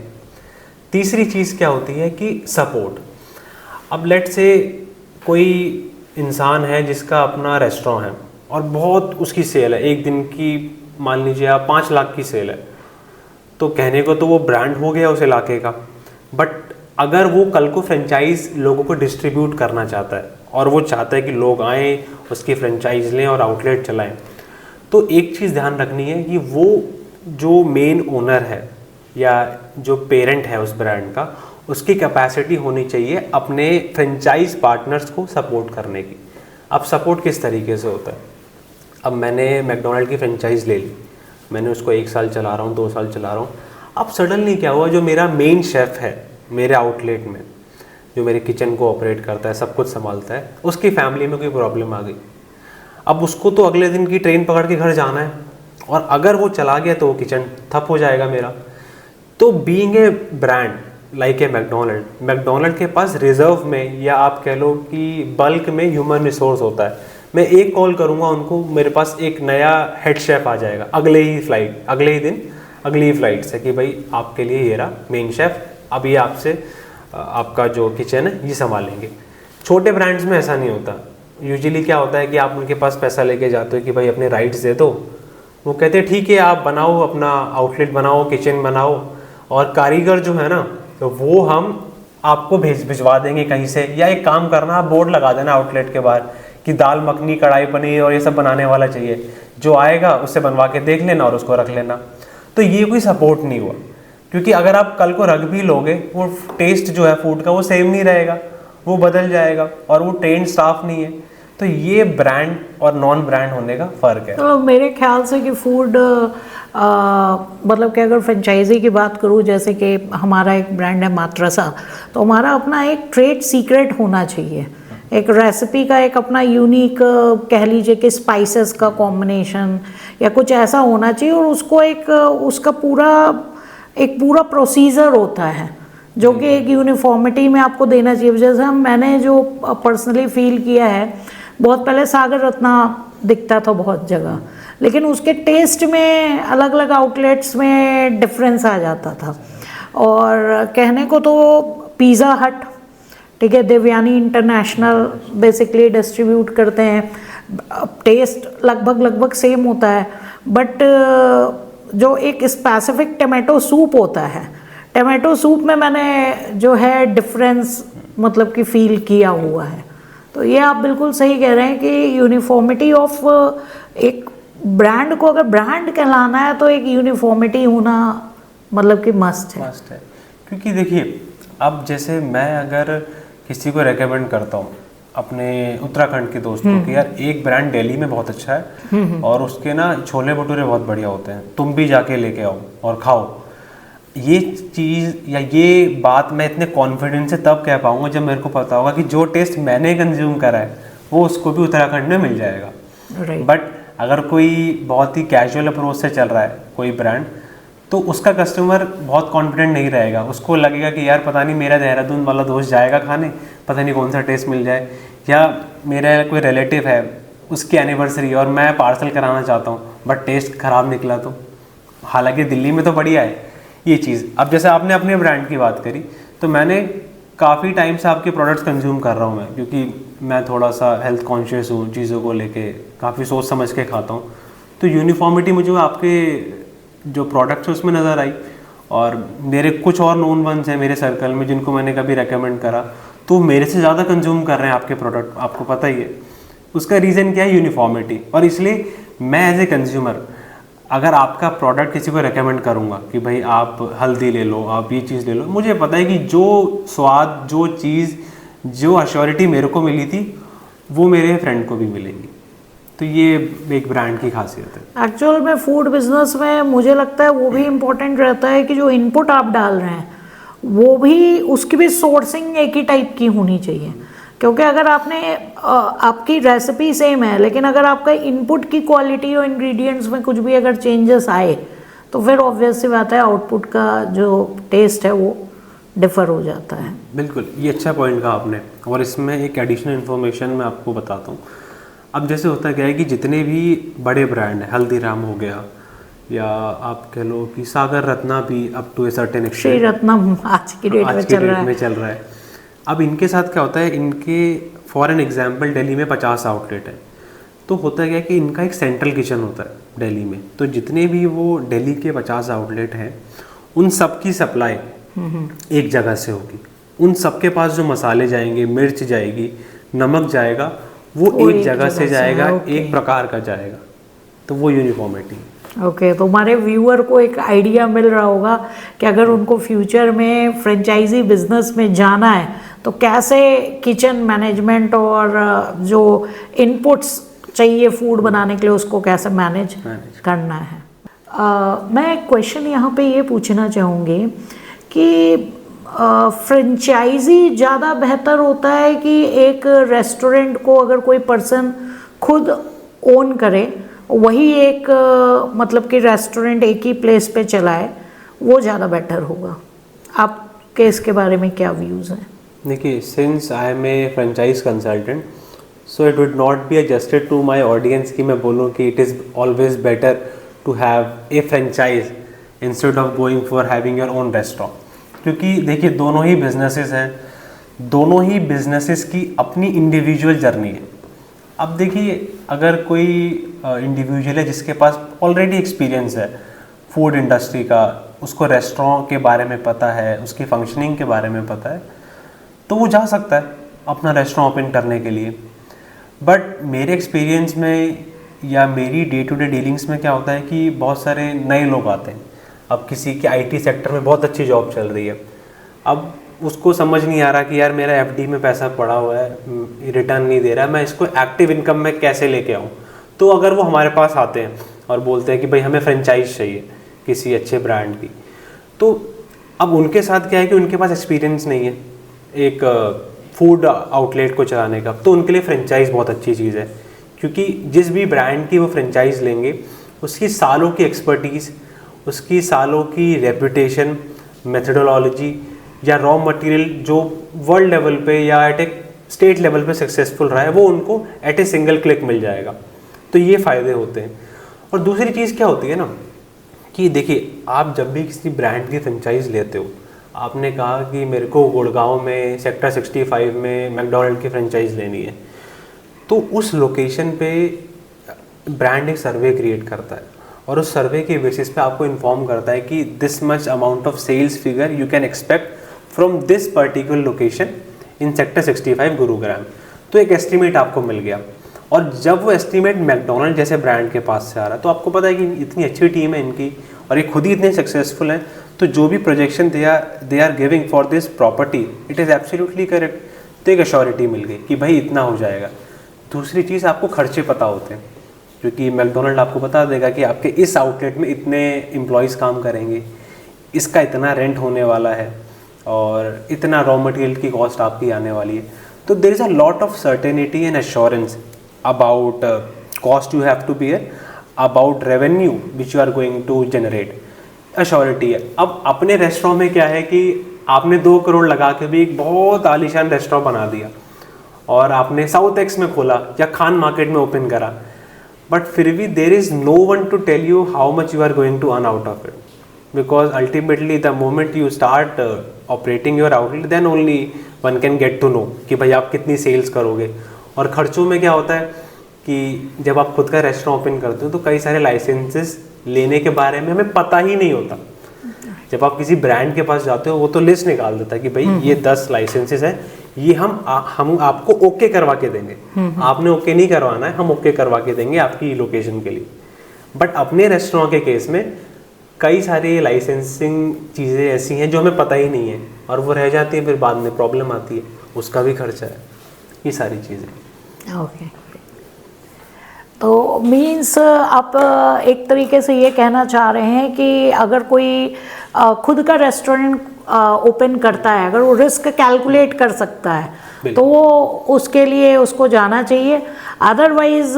तीसरी चीज़ क्या होती है कि सपोर्ट। अब लेट से कोई इंसान है जिसका अपना रेस्टोरेंट है और बहुत उसकी सेल है, एक दिन की मान लीजिए आप 5 लाख की सेल है, तो कहने को तो वो ब्रांड हो गया उस इलाके का, बट अगर वो कल को फ्रेंचाइज लोगों को डिस्ट्रीब्यूट करना चाहता है और वो चाहता है कि लोग आएँ उसकी फ्रेंचाइज लें और आउटलेट चलाएँ, तो एक चीज़ ध्यान रखनी है कि वो जो मेन ओनर है या जो पेरेंट है उस ब्रांड का, उसकी कैपेसिटी होनी चाहिए अपने फ्रेंचाइज पार्टनर्स को सपोर्ट करने की। अब सपोर्ट किस तरीके से होता है? अब मैंने मैकडोनल्ड की फ्रेंचाइज ले ली, मैंने उसको 1 साल चला रहा हूँ, 2 साल चला रहा हूँ। अब सडनली क्या हुआ, जो मेरा मेन शेफ़ है मेरे आउटलेट में, जो मेरे किचन को ऑपरेट करता है, सब कुछ संभालता है, उसकी फैमिली में कोई प्रॉब्लम आ गई। अब उसको तो अगले दिन की ट्रेन पकड़ के घर जाना है और अगर वो चला गया तो वो किचन ठप हो जाएगा मेरा। तो being a brand like a McDonald के पास रिजर्व में या आप कह लो कि बल्क में ह्यूमन रिसोर्स होता है। मैं एक कॉल करूँगा उनको, मेरे पास एक नया हेड शेफ़ आ जाएगा अगले ही फ्लाइट, अगले ही दिन, अगली ही फ्लाइट से कि भाई आपके लिए ये रहा मेन शेफ़, अब ये आपसे आपका जो किचन है ये संभालेंगे। छोटे ब्रांड्स में ऐसा नहीं होता। यूजुअली क्या होता है कि आप उनके पास पैसा लेके जाते हो कि भाई अपने राइट्स दे दो, वो कहते हैं ठीक है आप बनाओ, अपना आउटलेट बनाओ, किचन बनाओ, और कारीगर जो है ना तो वो हम आपको भिजवा देंगे कहीं से, या एक काम करना आप बोर्ड लगा देना आउटलेट के बाहर कि दाल मखनी, कढ़ाई पनीर और ये सब बनाने वाला चाहिए, जो आएगा उससे बनवा के देख लेना और उसको रख लेना। तो ये कोई सपोर्ट नहीं हुआ, क्योंकि अगर आप कल को रख भी लोगे वो टेस्ट जो है फूड का वो सेम नहीं रहेगा, वो बदल जाएगा और वो ट्रेंड स्टाफ नहीं है। तो ये ब्रांड और नॉन ब्रांड होने का फ़र्क है। तो मेरे ख्याल से कि फूड मतलब कि अगर फ्रेंचाइजी की बात करूँ, जैसे कि हमारा एक ब्रांड है मात्रसा, तो हमारा अपना एक ट्रेड सीक्रेट होना चाहिए, एक रेसिपी का एक अपना यूनिक कह लीजिए कि स्पाइसेस का कॉम्बिनेशन या कुछ ऐसा होना चाहिए, और उसको एक उसका पूरा प्रोसीजर होता है जो कि एक यूनिफॉर्मिटी में आपको देना चाहिए। जैसे मैंने जो पर्सनली फील किया है, बहुत पहले सागर रत्ना दिखता था बहुत जगह, लेकिन उसके टेस्ट में अलग अलग आउटलेट्स में डिफरेंस आ जाता था। और कहने को तो पिज़्ज़ा हट, ठीक है, देवयानी इंटरनेशनल बेसिकली डिस्ट्रीब्यूट करते हैं, टेस्ट लगभग सेम होता है, बट जो एक स्पेसिफिक टमाटो सूप होता है, टमाटो सूप में मैंने जो है डिफरेंस मतलब कि फील किया हुआ है। तो ये आप बिल्कुल सही कह रहे हैं कि यूनिफॉर्मिटी ऑफ एक ब्रांड को अगर ब्रांड कहलाना है तो एक यूनिफॉर्मिटी होना मतलब कि मस्ट है। क्योंकि देखिए, अब जैसे मैं अगर किसी को रेकमेंड करता हूँ अपने उत्तराखंड के दोस्तों कि यार एक ब्रांड दिल्ली में बहुत अच्छा है और उसके ना छोले भटूरे बहुत बढ़िया होते हैं, तुम भी जाके लेके आओ और खाओ, ये चीज़ या ये बात मैं इतने कॉन्फिडेंस से तब कह पाऊँगा जब मेरे को पता होगा कि जो टेस्ट मैंने कंज्यूम करा है वो उसको भी उत्तराखंड में मिल जाएगा। बट अगर कोई बहुत ही कैजुअल अप्रोच से चल रहा है कोई ब्रांड, तो उसका कस्टमर बहुत कॉन्फिडेंट नहीं रहेगा, उसको लगेगा कि यार पता नहीं मेरा देहरादून वाला दोस्त जाएगा खाने, पता नहीं कौन सा टेस्ट मिल जाए, या मेरा कोई रिलेटिव है उसकी एनिवर्सरी और मैं पार्सल कराना चाहता हूँ बट टेस्ट ख़राब निकला तो, हालांकि दिल्ली में तो बढ़िया है ये चीज़। अब जैसे आपने अपने ब्रांड की बात करी, तो मैंने काफ़ी टाइम से आपके प्रोडक्ट्स कंज्यूम कर रहा हूँ मैं, क्योंकि मैं थोड़ा सा हेल्थ कॉन्शियस हूँ, चीज़ों को लेके काफ़ी सोच समझ के खाता हूँ। तो यूनिफॉर्मिटी मुझे आपके जो प्रोडक्ट्स है उसमें नज़र आई, और मेरे कुछ और नोन वंस हैं मेरे सर्कल में जिनको मैंने कभी रेकमेंड करा, तो मेरे से ज़्यादा कंज्यूम कर रहे हैं आपके प्रोडक्ट, आपको पता ही है। उसका रीज़न क्या है? यूनिफॉर्मिटी। और इसलिए मैं एज ए कंज्यूमर अगर आपका प्रोडक्ट किसी को रेकमेंड करूँगा कि भाई आप हल्दी ले लो, आप ये चीज़ ले लो, मुझे पता है कि जो स्वाद, जो चीज़, जो अश्योरिटी मेरे को मिली थी वो मेरे फ्रेंड को भी मिलेगी। तो ये एक ब्रांड की खासियत है। एक्चुअल में फूड बिजनेस में मुझे लगता है वो भी इम्पोर्टेंट रहता है कि जो इनपुट आप डाल रहे हैं वो भी, उसकी भी सोर्सिंग एक ही टाइप की होनी चाहिए। क्योंकि अगर आपकी रेसिपी सेम है लेकिन अगर आपका इनपुट की क्वालिटी और इंग्रेडिएंट्स में कुछ भी अगर चेंजेस आए तो फिर ऑब्वियस सी बात है आउटपुट का जो टेस्ट है वो डिफर हो जाता है। बिल्कुल, ये अच्छा पॉइंट कहा आपने। और इसमें एक एडिशनल इन्फॉर्मेशन मैं आपको बताता हूँ। अब जैसे होता क्या है कि जितने भी बड़े ब्रांड हैं, हल्दीराम हो गया, या आप कह लो कि सागर रत्ना भी up to a certain extent, Shri Ratnam आज की डेट में चल रहा है। अब इनके साथ क्या होता है, इनके फॉर एन एग्जाम्पल दिल्ली में 50 आउटलेट है, तो होता क्या है कि इनका एक सेंट्रल किचन होता है दिल्ली में। तो जितने भी वो दिल्ली के 50 आउटलेट हैं उन सब की सप्लाई एक जगह से होगी। उन सबके पास जो मसाले जाएंगे, मिर्च जाएगी, नमक जाएगा, वो एक जगह से जाएगा, एक प्रकार का जाएगा। तो वो यूनिफॉर्मिटी। ओके, तो हमारे व्यूअर को एक आइडिया मिल रहा होगा कि अगर उनको फ्यूचर में फ्रेंचाइजी बिजनेस में जाना है तो कैसे किचन मैनेजमेंट और जो इनपुट्स चाहिए फूड बनाने के लिए उसको कैसे मैनेज करना है। मैं एक क्वेश्चन यहाँ पे ये पूछना चाहूँगी कि फ्रेंचाइजी ज़्यादा बेहतर होता है कि एक रेस्टोरेंट को अगर कोई पर्सन खुद ओन करे, वही एक मतलब कि रेस्टोरेंट एक ही प्लेस पे चलाए, वो ज़्यादा बेटर होगा? आपके इसके बारे में क्या व्यूज़ हैं? देखिए, since I am a franchise consultant, so it would not be adjusted to my audience कि मैं बोलूँ कि it is always better to have a franchise instead of going for having your own restaurant. क्योंकि देखिए, दोनों ही businesses हैं, दोनों ही businesses की अपनी इंडिविजुअल जर्नी है। अब देखिए, अगर कोई इंडिविजुअल है जिसके पास ऑलरेडी एक्सपीरियंस है फूड इंडस्ट्री का, उसको रेस्टोरेंट के बारे में पता है, उसकी फंक्शनिंग के बारे में पता है, तो वो जा सकता है अपना रेस्टोरेंट ओपन करने के लिए। बट मेरे एक्सपीरियंस में या मेरी डे टू डे डीलिंग्स में क्या होता है कि बहुत सारे नए लोग आते हैं। अब किसी के आईटी सेक्टर में बहुत अच्छी जॉब चल रही है, अब उसको समझ नहीं आ रहा कि यार मेरा एफडी में पैसा पड़ा हुआ है, रिटर्न नहीं दे रहा, मैं इसको एक्टिव इनकम में कैसे लेके आऊँ। तो अगर वो हमारे पास आते हैं और बोलते हैं कि भाई हमें फ्रेंचाइज चाहिए किसी अच्छे ब्रांड की, तो अब उनके साथ क्या है कि उनके पास एक्सपीरियंस नहीं है एक फूड आउटलेट को चलाने का, तो उनके लिए फ्रेंचाइज बहुत अच्छी चीज़ है। क्योंकि जिस भी ब्रांड की वो फ्रेंचाइज लेंगे, उसकी सालों की एक्सपर्टीज़, उसकी सालों की रेपुटेशन, मेथडोलॉजी या रॉ मटेरियल जो वर्ल्ड लेवल पे या एट ए स्टेट लेवल पे सक्सेसफुल रहा है, वो उनको एट ए सिंगल क्लिक मिल जाएगा। तो ये फ़ायदे होते हैं। और दूसरी चीज़ क्या होती है ना कि देखिए, आप जब भी किसी ब्रांड की फ्रेंचाइज लेते हो, आपने कहा कि मेरे को गुड़गांव में सेक्टर 65 में मैकडॉनल्ड की फ्रेंचाइज लेनी है, तो उस लोकेशन पे ब्रांड एक सर्वे क्रिएट करता है और उस सर्वे के बेसिस पे आपको इन्फॉर्म करता है कि this much amount of sales figure you can expect from this particular location in sector 65 Gurugram. तो एक एस्टिमेट आपको मिल गया। और जब वो एस्टिमेट मैकडॉनल्ड जैसे ब्रांड के पास से आ रहा है, तो आपको पता है कि इतनी अच्छी टीम है इनकी और ये खुद ही इतने सक्सेसफुल हैं, तो जो भी projection they are giving for this property, it is absolutely correct. तो एक अश्योरिटी मिल गई कि भाई इतना हो जाएगा। दूसरी चीज़, आपको खर्चे पता होते हैं, क्योंकि मैकडॉनल्ड आपको बता देगा कि आपके इस आउटलेट में इतने एम्प्लॉयज़ काम करेंगे, इसका इतना रेंट होने वाला है और इतना रॉ मटेरियल की कॉस्ट आपकी आने वाली है। तो there is a lot of certainty and assurance about cost you have to bear, about revenue which you are going to generate. Assurity है। अब अपने रेस्टोरेंट में क्या है कि आपने 2 करोड़ लगा के भी एक बहुत आलीशान रेस्टोरेंट बना दिया और आपने साउथ एक्स में खोला या खान मार्केट में ओपन करा, बट फिर भी there is no one to tell you how much you are going to earn out of it, because ultimately the moment you start operating your outlet then only one can get to know कि भाई आप कितनी sales करोगे। और खर्चों में क्या होता है कि जब आप खुद का रेस्टोरेंट ओपन करते हो तो कई सारे लाइसेंसेस लेने के बारे में हमें पता ही नहीं होता। जब आप किसी ब्रांड के पास जाते हो वो तो लिस्ट निकाल देता है कि भाई ये 10 लाइसेंसेस है, ये हम आपको ओके करवा के देंगे, आपने ओके नहीं करवाना है, हम ओके करवा के देंगे आपकी लोकेशन के लिए। बट अपने रेस्टोरेंट के केस में कई सारी लाइसेंसिंग चीज़ें ऐसी हैं जो हमें पता ही नहीं है और वो रह जाती है, फिर बाद में प्रॉब्लम आती है, उसका भी खर्चा है, ये सारी चीज़ें। ओके, तो मीन्स आप एक तरीके से ये कहना चाह रहे हैं कि अगर कोई खुद का रेस्टोरेंट ओपन करता है, अगर वो रिस्क कैलकुलेट कर सकता है तो वो उसके लिए उसको जाना चाहिए। अदरवाइज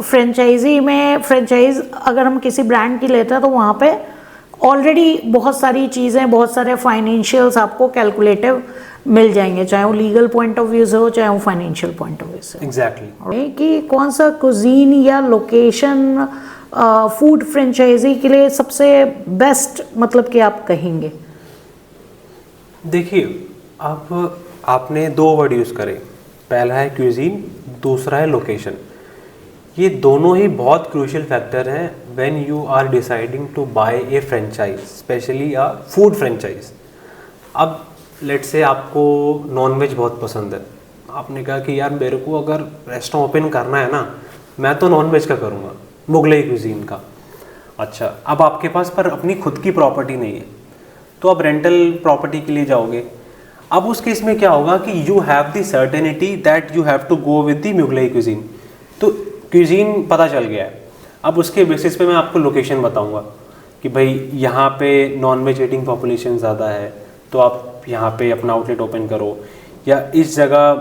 फ्रेंचाइज अगर हम किसी ब्रांड की लेते हैं तो वहाँ पे ऑलरेडी बहुत सारी चीज़ें, बहुत सारे फाइनेंशियल्स आपको कैलकुलेटिव मिल जाएंगे, चाहे वो लीगल पॉइंट ऑफ व्यू से हो, चाहे वो फाइनेंशियल पॉइंट ऑफ व्यू से। एग्जैक्टली। कि कौन सा कुजीन या लोकेशन फूड फ्रेंचाइजी के लिए सबसे बेस्ट मतलब कि आप कहेंगे? देखिए, अब आपने 2 वर्ड यूज़ करे, पहला है क्यूजीन, दूसरा है लोकेशन। ये दोनों ही बहुत क्रूशियल फैक्टर हैं when you are deciding to buy a franchise, specially a food franchise. अब लेट्स से आपको नॉनवेज बहुत पसंद है, आपने कहा कि यार मेरे को अगर रेस्टोरेंट ओपन करना है ना, मैं तो नॉनवेज का करूँगा, मुगलई क्यूजीन का। अच्छा, अब आपके पास पर अपनी खुद की प्रॉपर्टी नहीं है तो आप रेंटल प्रॉपर्टी के लिए जाओगे। अब उस केस में क्या होगा कि you have the certainty that you have to go with the Mughlai cuisine. तो क्यूजीन पता चल गया है, अब उसके बेसिस पे मैं आपको लोकेशन बताऊंगा कि भाई यहाँ पे नॉन वेज ईटिंग पॉपुलेशन ज़्यादा है तो आप यहाँ पे अपना आउटलेट ओपन करो, या इस जगह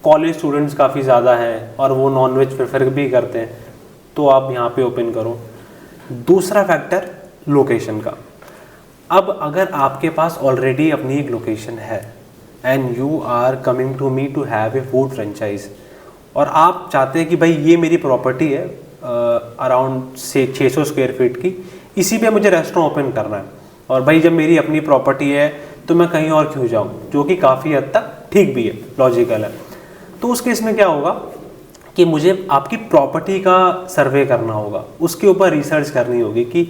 कॉलेज स्टूडेंट्स काफ़ी ज़्यादा हैं और वो नॉन वेज प्रेफर भी करते हैं तो आप यहाँ पे ओपन करो। दूसरा फैक्टर लोकेशन का। अब अगर आपके पास ऑलरेडी अपनी एक लोकेशन है and you are coming to me to have a food franchise, और आप चाहते हैं कि भाई ये मेरी प्रॉपर्टी है अराउंड से 600 स्क्वायर फीट की, इसी पे मुझे रेस्टोरेंट ओपन करना है, और भाई जब मेरी अपनी प्रॉपर्टी है तो मैं कहीं और क्यों जाऊँ, जो कि काफ़ी हद तक ठीक भी है, लॉजिकल है। तो उस केस में क्या होगा कि मुझे आपकी प्रॉपर्टी का सर्वे करना होगा, उसके ऊपर रिसर्च करनी होगी कि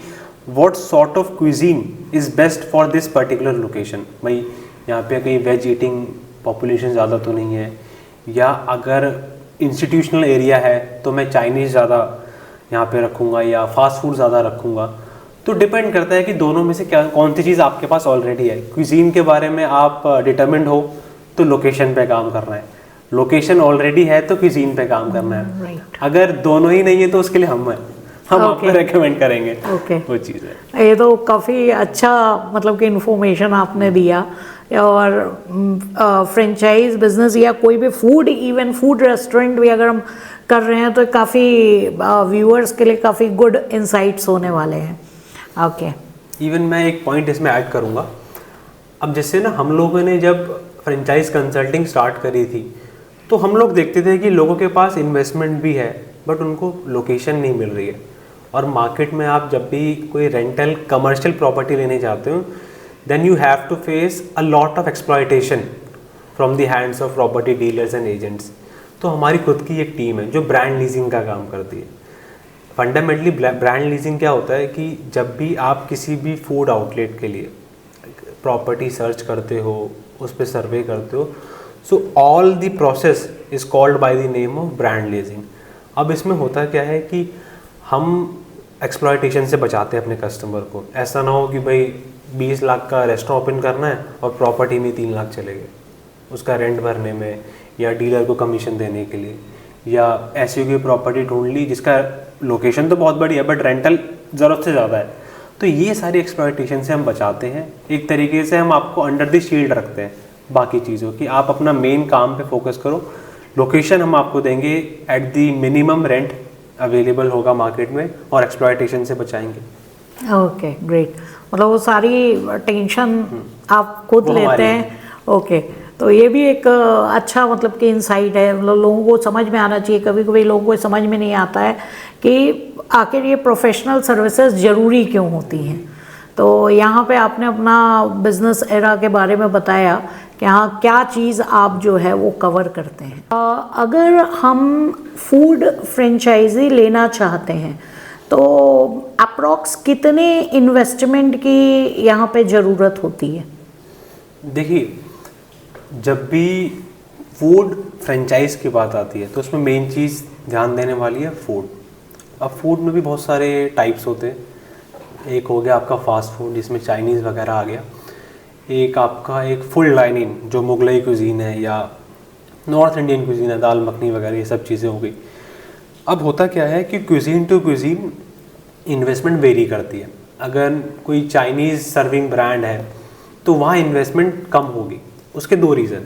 what sort of cuisine is best for this particular location. भाई यहाँ पे कहीं वेज ईटिंग पॉपुलेशन ज़्यादा तो नहीं है, या अगर इंस्टीट्यूशनल एरिया है तो मैं चाइनीज़ ज़्यादा यहाँ पे रखूँगा या फास्ट फूड ज़्यादा रखूँगा। तो डिपेंड करता है कि दोनों में से क्या कौन सी चीज़ आपके पास ऑलरेडी है। क्विजीन के बारे में आप डिटरमिन्ड हो तो लोकेशन पे काम करना है, लोकेशन ऑलरेडी है तो क्विजीन पे काम करना है। अगर दोनों ही नहीं है तो उसके लिए हम आपको रेकमेंड करेंगे वो चीज़ है। ये तो काफ़ी अच्छा मतलब कि इन्फॉर्मेशन आपने दिया। और फ्रेंचाइज बिजनेस या कोई भी फूड, इवन फूड रेस्टोरेंट भी अगर हम कर रहे हैं तो काफ़ी व्यूअर्स के लिए काफ़ी गुड इंसाइट्स होने वाले हैं। ओके, इवन मैं एक पॉइंट इसमें ऐड करूँगा। अब जैसे ना हम लोगों ने जब फ्रेंचाइज कंसल्टिंग स्टार्ट करी थी तो हम लोग देखते थे कि लोगों के पास इन्वेस्टमेंट भी है बट उनको लोकेशन नहीं मिल रही है। और मार्केट में आप जब भी कोई रेंटल कमर्शियल प्रॉपर्टी लेने जाते हो then you have to face a lot of exploitation from the hands of property dealers and agents. तो हमारी खुद की एक टीम है जो ब्रांड लीजिंग का काम करती है। फंडामेंटली ब्रांड लीजिंग क्या होता है कि जब भी आप किसी भी फूड आउटलेट के लिए प्रॉपर्टी सर्च करते हो, उस पर सर्वे करते हो, so all the process is called by the name of brand leasing. अब इसमें होता क्या है कि हम एक्सप्लॉयटेशन से बचाते हैं अपने कस्टमर को। ऐसा ना हो कि भाई 20 लाख का रेस्टोरेंट ओपन करना है और प्रॉपर्टी में 3 लाख चले गए उसका रेंट भरने में, या डीलर को कमीशन देने के लिए, या ऐसी कोई प्रॉपर्टी ढूंढ ली जिसका लोकेशन तो बहुत बढ़िया है बट रेंटल ज़रूरत से ज़्यादा है। तो ये सारी एक्सप्लॉयटेशन से हम बचाते हैं। एक तरीके से हम आपको अंडर द शील्ड रखते हैं बाकी चीज़ों की, आप अपना मेन काम पे फोकस करो। लोकेशन हम आपको देंगे at the minimum rent available होगा मार्केट में और एक्सप्लॉयटेशन से बचाएंगे। ओके ग्रेट, मतलब वो सारी टेंशन आप खुद वो लेते हमारी हैं। ओके, तो ये भी एक अच्छा मतलब कि इंसाइट है, मतलब लोगों को समझ में आना चाहिए। कभी कभी लोगों को समझ में नहीं आता है कि आखिर ये प्रोफेशनल सर्विसेज ज़रूरी क्यों होती हैं। तो यहाँ पे आपने अपना बिजनेस एरा के बारे में बताया कि हाँ क्या चीज़ आप जो है वो कवर करते हैं। अगर हम फूड फ्रेंचाइजी लेना चाहते हैं तो अप्रॉक्स कितने इन्वेस्टमेंट की यहाँ पे ज़रूरत होती है? देखिए, जब भी फूड फ्रेंचाइज की बात आती है तो उसमें मेन चीज़ ध्यान देने वाली है फूड। अब फूड में भी बहुत सारे टाइप्स होते हैं। एक हो गया आपका फास्ट फूड जिसमें चाइनीज़ वगैरह आ गया, एक आपका एक फुल डाइनिंग जो मुगलई कुजीन है या नॉर्थ इंडियन कुजीन है, दाल मखनी वगैरह ये सब चीज़ें हो गई। अब होता क्या है कि cuisine to cuisine investment vary करती है। अगर कोई चाइनीज़ सर्विंग ब्रांड है तो वहाँ इन्वेस्टमेंट कम होगी। उसके दो रीज़न।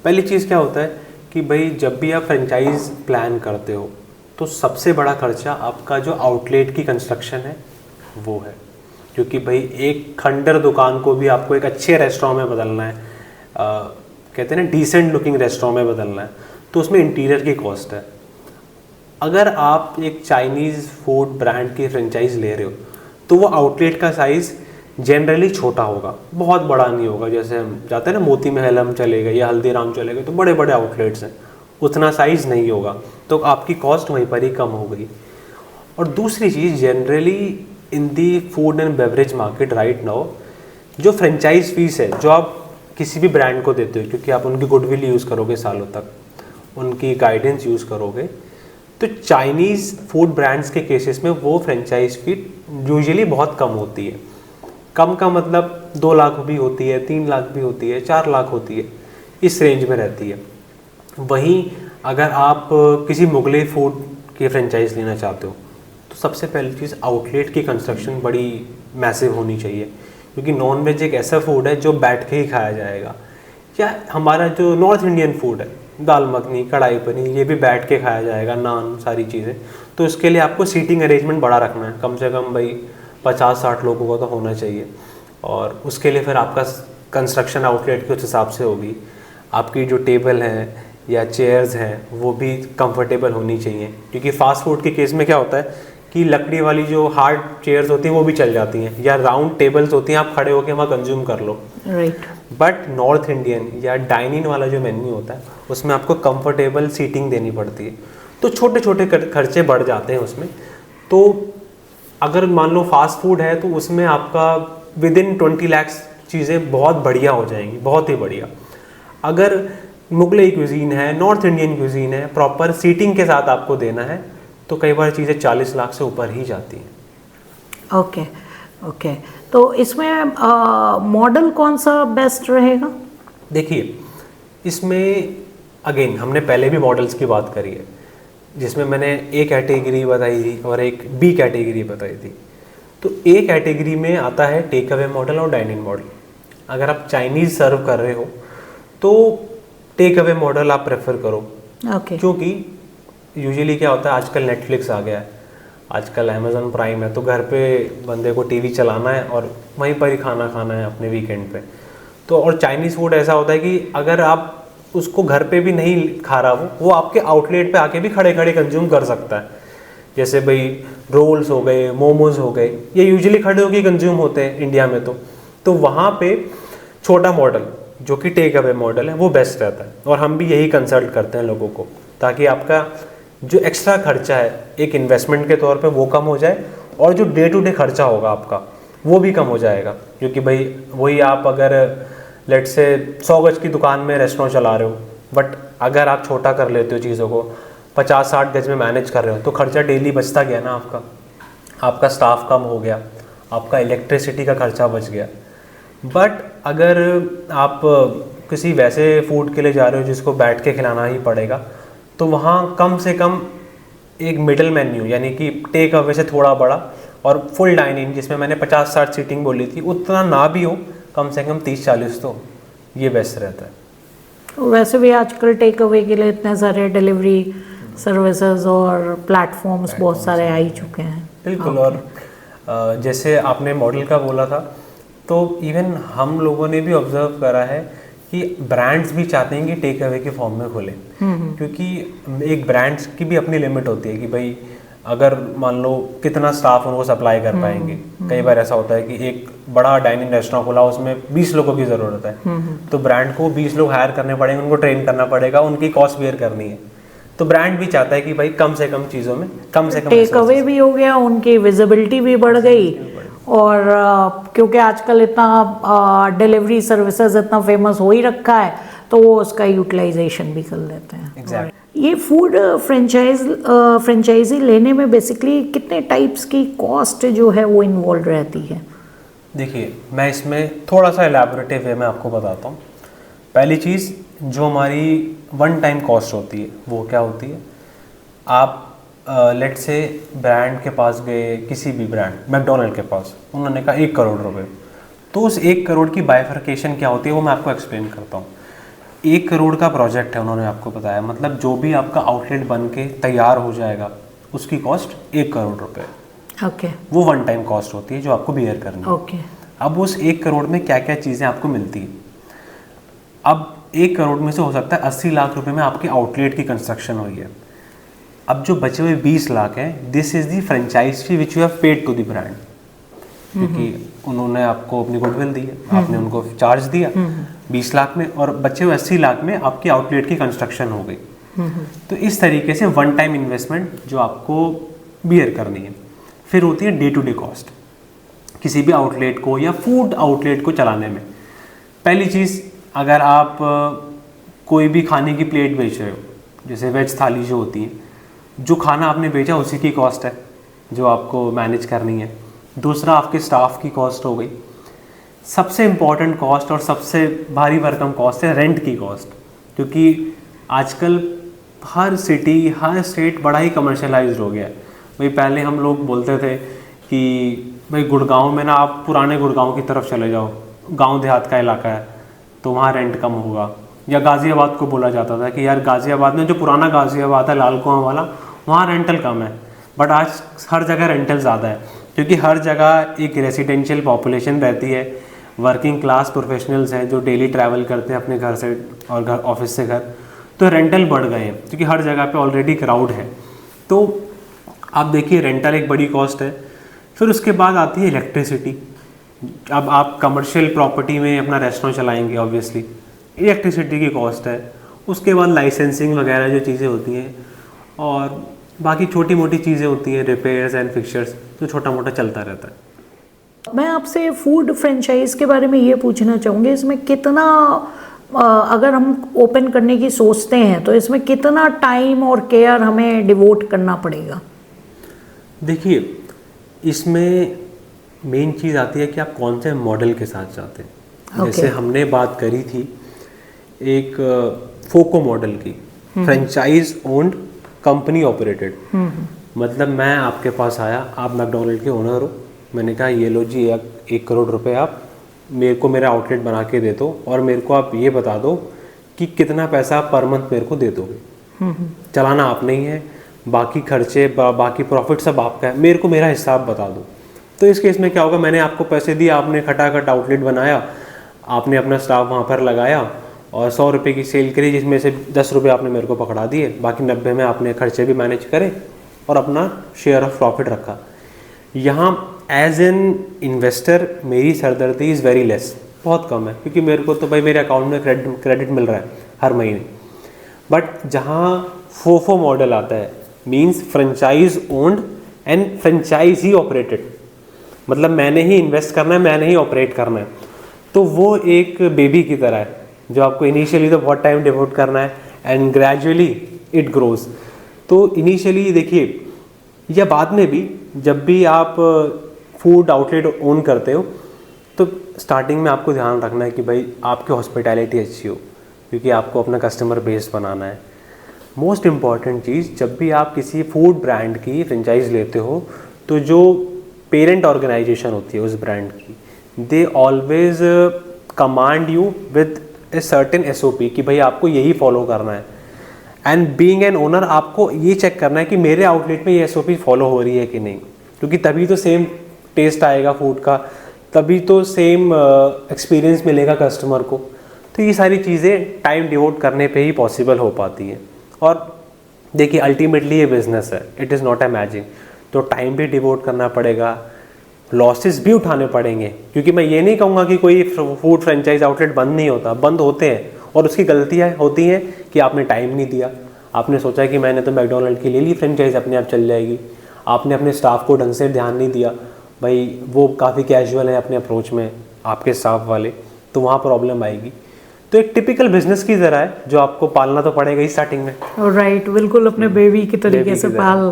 पहली चीज़ क्या होता है कि भाई जब भी आप फ्रेंचाइज प्लान करते हो तो सबसे बड़ा खर्चा आपका जो आउटलेट की कंस्ट्रक्शन है वो है, क्योंकि भाई एक खंडर दुकान को भी आपको एक अच्छे रेस्टोरेंट में बदलना है, कहते हैं ना डिसेंट लुकिंग रेस्टोरेंट में बदलना है, तो उसमें इंटीरियर की कॉस्ट है। अगर आप एक चाइनीज़ फूड ब्रांड की फ्रेंचाइज ले रहे हो तो वो आउटलेट का साइज़ जनरली छोटा होगा, बहुत बड़ा नहीं होगा। जैसे हम जाते हैं ना मोती महल हम चले गए या हल्दीराम चले गए तो बड़े बड़े आउटलेट्स हैं, उतना साइज़ नहीं होगा, तो आपकी कॉस्ट वहीं पर ही कम हो गई। और दूसरी चीज़, generally in the food and beverage market right now जो फ्रेंचाइज फीस है जो आप किसी भी ब्रांड को देते हो, क्योंकि आप उनकी गुडविल यूज़ करोगे सालों तक, उनकी गाइडेंस यूज़ करोगे, तो चाइनीज़ फूड ब्रांड्स के केसेस में वो फ्रेंचाइज फी यूजुअली बहुत कम होती है। कम का मतलब 2 लाख भी होती है, 3 लाख भी होती है, 4 लाख होती है, इस रेंज में रहती है। वहीं अगर आप किसी मुगलई फूड की फ्रेंचाइज लेना चाहते हो तो सबसे पहली चीज़ आउटलेट की कंस्ट्रक्शन बड़ी मैसिव होनी चाहिए, क्योंकि नॉन वेज एक ऐसा फूड है जो बैठ के ही खाया जाएगा। या हमारा जो नॉर्थ इंडियन फूड है, दाल मखनी, कढ़ाई पनीर, ये भी बैठ के खाया जाएगा, नान, सारी चीज़ें। तो इसके लिए आपको सीटिंग अरेंजमेंट बड़ा रखना है, कम से कम भाई 50-60 लोगों का तो होना चाहिए। और उसके लिए फिर आपका कंस्ट्रक्शन आउटलेट के उस हिसाब से होगी। आपकी जो टेबल है या चेयर्स हैं वो भी कंफर्टेबल होनी चाहिए, क्योंकि फास्ट फूड के केस में क्या होता है कि लकड़ी वाली जो हार्ड चेयर्स होती हैं वो भी चल जाती हैं, या राउंड टेबल्स होती हैं, आप खड़े होकर वहाँ कंज्यूम कर लो। राइट। बट नॉर्थ इंडियन या डाइनिंग वाला जो मेन्यू होता है उसमें आपको कंफर्टेबल सीटिंग देनी पड़ती है, तो छोटे छोटे खर्चे बढ़ जाते हैं उसमें। तो अगर मान लो फास्ट फूड है तो उसमें आपका विद इन 20 लाख चीज़ें बहुत बढ़िया हो जाएंगी, बहुत ही बढ़िया। अगर मुगलई क्यूजीन है, नॉर्थ इंडियन क्यूजीन है, प्रॉपर सीटिंग के साथ आपको देना है तो कई बार चीज़ें 40 लाख से ऊपर ही जाती हैं। ओके ओके, तो इसमें मॉडल कौन सा बेस्ट रहेगा? देखिए, इसमें अगेन हमने पहले भी मॉडल्स की बात करी है, जिसमें मैंने ए कैटेगरी बताई थी और एक बी कैटेगरी बताई थी। तो ए कैटेगरी में आता है टेक अवे मॉडल और डाइनिंग मॉडल। अगर आप चाइनीज़ सर्व कर रहे हो तो टेक अवे मॉडल आप प्रेफर करो। क्योंकि यूजुअली क्या होता है, आजकल नेटफ्लिक्स आ गया है, आजकल अमेज़न प्राइम है, तो घर पे बंदे को टीवी चलाना है और वहीं पर ही खाना खाना है अपने वीकेंड पे। तो और चाइनीज़ फूड ऐसा होता है कि अगर आप उसको घर पे भी नहीं खा रहा वो आपके आउटलेट पे आके भी खड़े खड़े कंज्यूम कर सकता है। जैसे भाई रोल्स हो गए, मोमोज हो गए, ये यूजुअली खड़े होकर कंज्यूम होते हैं इंडिया में। तो वहाँ पे छोटा मॉडल जो कि टेक अवे मॉडल है वो बेस्ट रहता है, और हम भी यही कंसल्ट करते हैं लोगों को, ताकि आपका जो एक्स्ट्रा खर्चा है एक इन्वेस्टमेंट के तौर पे वो कम हो जाए, और जो डे टू डे खर्चा होगा आपका वो भी कम हो जाएगा। क्योंकि भाई वही आप अगर लेट से 100 गज की दुकान में रेस्टोरेंट चला रहे हो, बट अगर आप छोटा कर लेते हो चीज़ों को, 50-60 गज में मैनेज कर रहे हो, तो खर्चा डेली बचता गया ना आपका स्टाफ कम हो गया, आपका इलेक्ट्रिसिटी का खर्चा बच गया। बट अगर आप किसी वैसे फूड के लिए जा रहे हो जिसको बैठ के खिलाना ही पड़ेगा, तो वहाँ कम से कम एक मिडल मेन्यू यानी कि टेक अवे से थोड़ा बड़ा और फुल डाइनिंग जिसमें मैंने 50-60 सीटिंग बोली थी, उतना ना भी हो, कम से कम 30-40 तो ये बेस्ट रहता है। वैसे भी आजकल टेक अवे के लिए इतने सारे डिलीवरी सर्विसेज और प्लेटफॉर्म्स बहुत सारे आ ही चुके हैं। बिल्कुल। और जैसे आपने मॉडल का बोला था, तो इवन हम लोगों ने भी ऑब्जर्व करा है कि ब्रांड्स भी चाहते हैं कि टेक अवे के फॉर्म में खोलें, क्योंकि एक ब्रांड्स की भी अपनी लिमिट होती है कि भाई अगर मान लो कितना स्टाफ उनको सप्लाई कर पाएंगे। कई बार ऐसा होता है कि एक बड़ा डाइनिंग रेस्टोरेंट खोला, उसमें 20 लोगों की ज़रूरत है, तो ब्रांड को 20 लोग हायर करने पड़ेंगे, उनको ट्रेन करना पड़ेगा, उनकी कॉस्ट बेयर करनी है। तो ब्रांड भी चाहता है कि भाई कम से कम चीज़ों में कम से कम टेक अवे भी हो गया, उनकी विजिबिलिटी भी बढ़ गई, और क्योंकि आजकल इतना डिलीवरी सर्विसेज इतना फेमस हो ही रखा है, तो वो उसका यूटिलाइजेशन भी कर लेते हैं। Exactly. ये फूड फ्रेंचाइजी लेने में बेसिकली कितने टाइप्स की कॉस्ट जो है वो इन्वॉल्व रहती है? देखिए, मैं इसमें थोड़ा सा एलैबोरेटिव वे में आपको बताता हूँ। पहली चीज़ जो हमारी वन टाइम कॉस्ट होती है वो क्या होती है। आप लेट से ब्रांड के पास गए, किसी भी ब्रांड, मैकडोनल्ड के पास, उन्होंने कहा 1 करोड़ रुपए, तो उस 1 करोड़ की बाइफर्केशन क्या होती है वो मैं आपको एक्सप्लेन करता हूँ। 1 करोड़ का प्रोजेक्ट है, उन्होंने आपको बताया, मतलब जो भी आपका आउटलेट बन के तैयार हो जाएगा उसकी कॉस्ट 1 करोड़ रुपए। ओके। वो वन टाइम कॉस्ट होती है जो आपको बियर करनी है। ओके। अब उस 1 करोड़ में क्या क्या चीज़ें आपको मिलती हैं। अब 1 करोड़ में से हो सकता है 80 लाख रुपए में आपके आउटलेट की कंस्ट्रक्शन हुई है। अब जो बचे हुए 20 लाख हैं, this is the franchise fee which you have paid to the brand, क्योंकि उन्होंने आपको अपनी गुडविल दी है, आपने उनको चार्ज दिया 20 लाख में, और बचे हुए 80 लाख में आपकी आउटलेट की कंस्ट्रक्शन हो गई। तो इस तरीके से वन टाइम इन्वेस्टमेंट जो आपको बियर करनी है। फिर होती है डे टू डे कॉस्ट, किसी भी आउटलेट को या फूड आउटलेट को चलाने में। पहली चीज़, अगर आप कोई भी खाने की प्लेट बेच रहे हो, जैसे वेज थाली जो होती है, जो खाना आपने बेचा उसी की कॉस्ट है जो आपको मैनेज करनी है। दूसरा, आपके स्टाफ की कॉस्ट हो गई। सबसे इम्पॉर्टेंट कॉस्ट और सबसे भारी भरकम कॉस्ट है रेंट की कॉस्ट, क्योंकि आजकल हर सिटी, हर स्टेट बड़ा ही कमर्शलाइज्ड हो गया है। भाई पहले हम लोग बोलते थे कि भाई गुड़गांव में ना, आप पुराने गुड़गांव की तरफ चले जाओ, गांव देहात का इलाका है, तो वहाँ रेंट कम होगा। या गाज़ियाबाद को बोला जाता था कि यार गाज़ियाबाद में, जो पुराना गाज़ियाबाद है लाल कुआं वाला, वहाँ रेंटल कम है। बट आज हर जगह रेंटल ज़्यादा है, क्योंकि हर जगह एक रेसिडेंशियल पॉपुलेशन रहती है, वर्किंग क्लास प्रोफेशनल्स हैं जो डेली ट्रैवल करते हैं अपने घर से और घर ऑफिस से घर, तो रेंटल बढ़ गए हैं क्योंकि हर जगह पे ऑलरेडी क्राउड है। तो आप देखिए, रेंटल एक बड़ी कॉस्ट है। फिर उसके बाद आती है इलेक्ट्रिसिटी। अब आप कमर्शियल प्रॉपर्टी में अपना रेस्टोरेंट चलाएंगे, ऑब्वियसली इलेक्ट्रिसिटी की कॉस्ट है। उसके बाद लाइसेंसिंग वगैरह जो चीज़ें होती हैं, और बाकी छोटी मोटी चीज़ें होती हैं, रिपेयर्स एंड फिक्सचर्स, जो छोटा मोटा चलता रहता है। मैं आपसे फूड फ्रेंचाइज के बारे में ये पूछना चाहूँगी, इसमें कितना, अगर हम ओपन करने की सोचते हैं तो इसमें कितना टाइम और केयर हमें डिवोट करना पड़ेगा? देखिए, इसमें मेन चीज़ आती है कि आप कौन से मॉडल के साथ जाते हैं। जैसे हमने बात करी थी एक फोको मॉडल की, फ्रेंचाइज ओन्ड कंपनी ऑपरेटेड। मतलब मैं आपके पास आया, आप मैकडोनल्ड के ओनर हो, मैंने कहा ये लो जी 1 करोड़ रुपए आप मेरे को मेरा आउटलेट बना के दे दो, और मेरे को आप ये बता दो कि कितना पैसा पर मंथ मेरे को दे दोगे। चलाना आपने ही है, बाकी खर्चे बाकी प्रॉफिट सब आपका है, मेरे को मेरा हिसाब बता दो। तो इस केस में क्या होगा, मैंने आपको पैसे दिए, आपने खटाखट आउटलेट बनाया, आपने अपना स्टाफ वहाँ पर लगाया और 100 रुपये की सेल करी, जिसमें से 10 रुपये आपने मेरे को पकड़ा दिए, बाकी 90 में आपने खर्चे भी मैनेज करे और अपना शेयर ऑफ प्रॉफिट रखा। यहाँ एज एन इन्वेस्टर मेरी सरदर्दी इज़ वेरी लेस, बहुत कम है, क्योंकि मेरे को तो भाई मेरे अकाउंट में क्रेडिट मिल रहा है हर महीने। बट जहाँ फोफो मॉडल आता है, means franchise owned and franchise he operated, मतलब मैंने ही इन्वेस्ट करना है, मैंने ही ऑपरेट करना है, तो वो एक बेबी की तरह है जो आपको इनिशियली तो बहुत टाइम डिवोट करना है एंड ग्रेजुअली इट ग्रोज। तो इनिशियली देखिए, या बाद में भी जब भी आप फूड आउटलेट ओन करते हो, तो स्टार्टिंग में आपको ध्यान रखना है कि भाई आपकी हॉस्पिटैलिटी अच्छी हो, क्योंकि आपको अपना कस्टमर बेस बनाना है। मोस्ट इम्पॉर्टेंट चीज़, जब भी आप किसी फूड ब्रांड की फ्रेंचाइज लेते हो, तो जो पेरेंट ऑर्गेनाइजेशन होती है उस ब्रांड की, they always command you with a certain SOP कि भाई आपको यही फॉलो करना है। एंड बीइंग एन ओनर, आपको ये चेक करना है कि मेरे आउटलेट में ये SOP फॉलो हो रही है कि नहीं, क्योंकि तभी तो सेम टेस्ट आएगा फूड का, तभी तो सेम एक्सपीरियंस मिलेगा कस्टमर को। तो ये सारी चीज़ें टाइम डिवोट करने पे ही पॉसिबल हो पाती हैं। और देखिए अल्टीमेटली ये बिज़नेस है, it is not a magic, तो टाइम भी डिवोट करना पड़ेगा, लॉसेस भी उठाने पड़ेंगे। क्योंकि मैं ये नहीं कहूँगा कि कोई फूड फ्रेंचाइज आउटलेट बंद नहीं होता, बंद होते हैं, और उसकी गलतियाँ होती हैं कि आपने टाइम नहीं दिया, आपने सोचा कि मैंने तो मैकडोनल्ड की ले ली फ्रेंचाइज, अपने आप चल जाएगी, आपने अपने स्टाफ को ढंग से ध्यान नहीं दिया, भाई वो काफ़ी कैजुअल है अपने अप्रोच में आपके स्टाफ वाले, तो वहाँ प्रॉब्लम आएगी। तो एक टिपिकल बिजनेस की तरह है जो आपको पालना तो पड़ेगा ही स्टार्टिंग में। राइट, बिल्कुल अपने बेबी की तरीके से पाल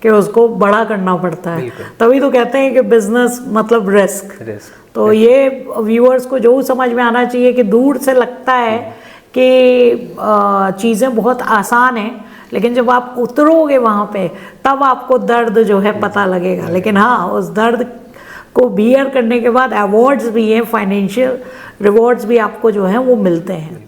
के उसको बड़ा करना पड़ता है, तभी तो कहते हैं कि बिजनेस मतलब रिस्क। तो ये व्यूअर्स को जो समझ में आना चाहिए कि दूर से लगता है कि चीज़ें बहुत आसान हैं, लेकिन जब आप उतरोगे वहाँ पे तब आपको दर्द जो है पता लगेगा। लेकिन हाँ, उस दर्द को बियर करने के बाद अवार्ड्स भी हैं, फाइनेंशियल रिवॉर्ड्स भी आपको जो है वो मिलते हैं।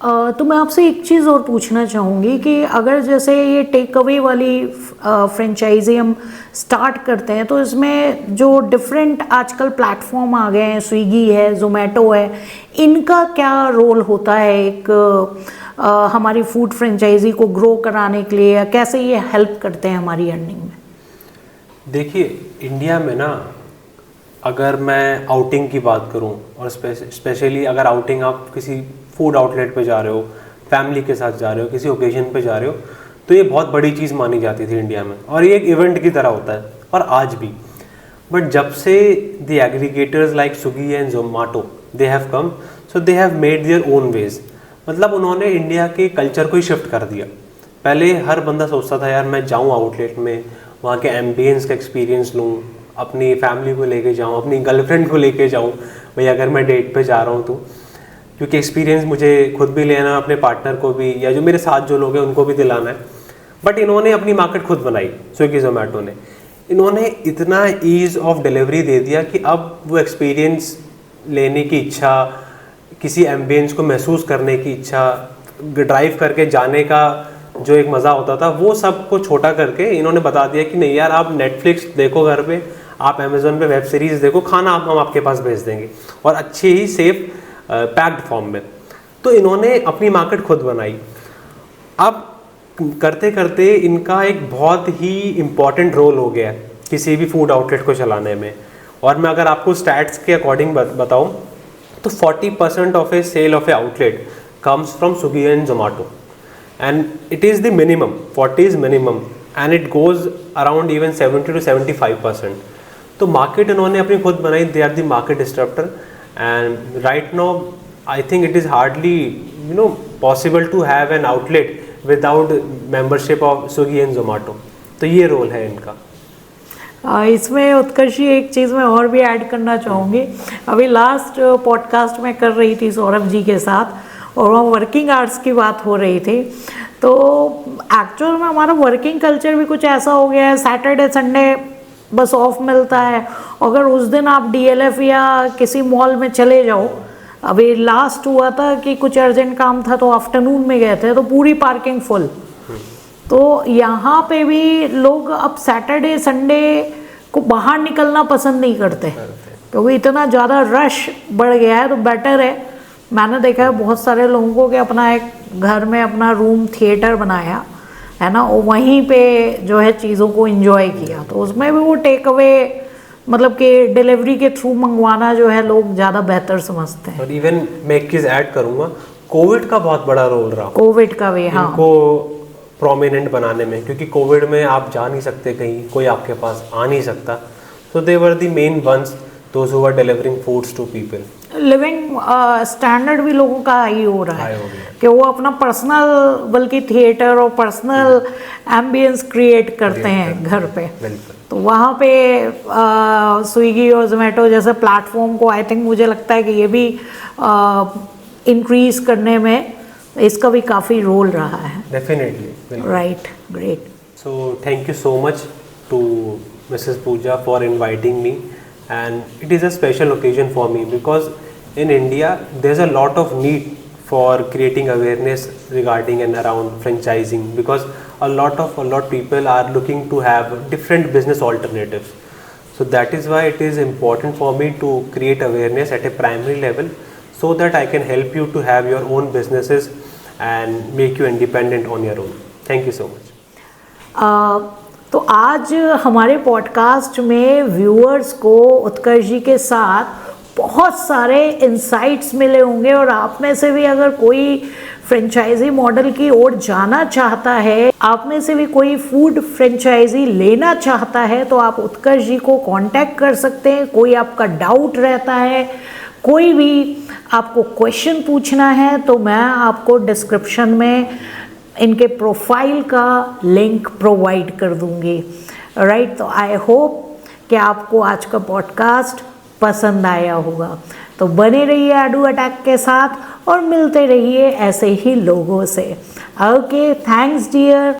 तो मैं आपसे एक चीज़ और पूछना चाहूँगी कि अगर जैसे ये टेक अवे वाली फ्रेंचाइजी हम स्टार्ट करते हैं, तो इसमें जो डिफरेंट आजकल प्लेटफॉर्म आ गए हैं, स्विगी है, जोमेटो है, इनका क्या रोल होता है एक हमारी फूड फ्रेंचाइजी को ग्रो कराने के लिए, कैसे ये हेल्प करते हैं हमारी अर्निंग में? देखिए इंडिया में ना, अगर मैं आउटिंग की बात करूं, और स्पेशली अगर आउटिंग आप किसी फूड आउटलेट पे जा रहे हो, फैमिली के साथ जा रहे हो, किसी ओकेजन पे जा रहे हो, तो ये बहुत बड़ी चीज़ मानी जाती थी इंडिया में, और ये एक इवेंट की तरह होता है, और आज भी। बट जब से the aggregators like Swiggy and Zomato they have come, so they have made their own ways. मतलब उन्होंने इंडिया के कल्चर को ही शिफ्ट कर दिया। पहले हर बंदा सोचता था यार मैं जाऊँ आउटलेट में, वहाँ के एम्बियंस का एक्सपीरियंस लूँ, अपनी फैमिली को लेके जाऊँ, अपनी गर्लफ्रेंड को लेके जाऊँ, भाई अगर मैं डेट पे जा रहा हूँ तो, क्योंकि एक्सपीरियंस मुझे खुद भी लेना है, अपने पार्टनर को भी, या जो मेरे साथ जो लोग हैं उनको भी दिलाना है। बट इन्होंने अपनी मार्केट खुद बनाई, स्विगी जोमेटो ने। इन्होंने इतना ईज़ ऑफ डिलीवरी दे दिया कि अब वो एक्सपीरियंस लेने की इच्छा, किसी एम्बियंस को महसूस करने की इच्छा, ड्राइव करके जाने का जो एक मज़ा होता था, वो सब को छोटा करके इन्होंने बता दिया कि नहीं यार, आप नेटफ्लिक्स देखो घर पे, आप अमेज़ोन पे वेब सीरीज़ देखो, खाना हम आपके पास भेज देंगे, और अच्छी ही सेफ पैक्ड फॉर्म में। तो इन्होंने अपनी मार्केट खुद बनाई। अब करते करते इनका एक बहुत ही इम्पॉर्टेंट रोल हो गया किसी भी फूड आउटलेट को चलाने में। और मैं अगर आपको स्टैट्स के अकॉर्डिंग बताऊं तो 40% of a sale of a outlet comes from Swiggy and Zomato, and it is the minimum, 40 is minimum, and it goes around even 70 to 75%। तो मार्केट इन्होंने अपनी खुद बनाई, they are the market disruptor. And right now I think it is hardly possible to have an outlet without membership of Swiggy and Zomato. तो ये role है इनका। इसमें उत्कर्षी एक चीज़ मैं और भी ऐड करना चाहूँगी। अभी लास्ट पॉडकास्ट में कर रही थी सौरभ जी के साथ, और वहाँ वर्किंग आवर्स की बात हो रही थी। तो एक्चुअल में हमारा वर्किंग कल्चर भी कुछ ऐसा हो गया है, सैटरडे संडे बस ऑफ मिलता है। अगर उस दिन आप DLF या किसी मॉल में चले जाओ, अभी लास्ट हुआ था कि कुछ अर्जेंट काम था तो आफ्टरनून में गए थे, तो पूरी पार्किंग फुल। तो यहाँ पे भी लोग अब सैटरडे संडे को बाहर निकलना पसंद नहीं करते, क्योंकि इतना ज़्यादा रश बढ़ गया है। तो बेटर है, मैंने देखा है बहुत सारे लोगों को कि अपना एक घर में अपना रूम थिएटर बनाया है ना, और वहीं पे जो है चीज़ों को एंजॉय किया। तो उसमें भी वो टेक अवे मतलब कि डिलीवरी के थ्रू मंगवाना जो है लोग ज़्यादा बेहतर समझते हैं। और इवन मैं एक चीज़ ऐड करूँगा, कोविड का बहुत बड़ा रोल रहा, कोविड का भी, हाँ, इनको प्रोमिनेंट बनाने में, क्योंकि कोविड में आप जा नहीं सकते कहीं, कोई आपके पास आ नहीं सकता। So they were the main ones those who were delivering foods to people. Living standard भी लोगों का हाई हो रहा है कि वो अपना पर्सनल बल्कि थिएटर और पर्सनल एम्बियंस क्रिएट करते हैं घर पे। तो वहाँ पे स्विगी और जोमेटो जैसे प्लेटफॉर्म को आई थिंक मुझे लगता है कि ये भी इंक्रीज करने में इसका भी काफ़ी रोल रहा है। Definitely, right, great. So thank you so much to Mrs Pooja for inviting me, and it is a special occasion for me because in India there's a lot of need for creating awareness regarding and around franchising, because a lot people are looking to have different business alternatives. So that is why it is important for me to create awareness at a primary level so that I can help you to have your own businesses and make you independent on your own. Thank you so much. तो आज हमारे podcast में viewers को उत्कर्ष जी के साथ बहुत सारे insights मिले होंगे और आप में से भी अगर कोई फ्रेंचाइजी मॉडल की ओर जाना चाहता है, आप में से भी कोई फूड फ्रेंचाइजी लेना चाहता है, तो आप उत्कर्ष जी को कांटेक्ट कर सकते हैं। कोई आपका डाउट रहता है, कोई भी आपको क्वेश्चन पूछना है, तो मैं आपको डिस्क्रिप्शन में इनके प्रोफाइल का लिंक प्रोवाइड कर दूंगी। राइट, तो आई होप कि आपको आज का पॉडकास्ट पसंद आया होगा। तो बने रहिए आडू अटैक के साथ और मिलते रहिए ऐसे ही लोगों से। Okay, thanks dear.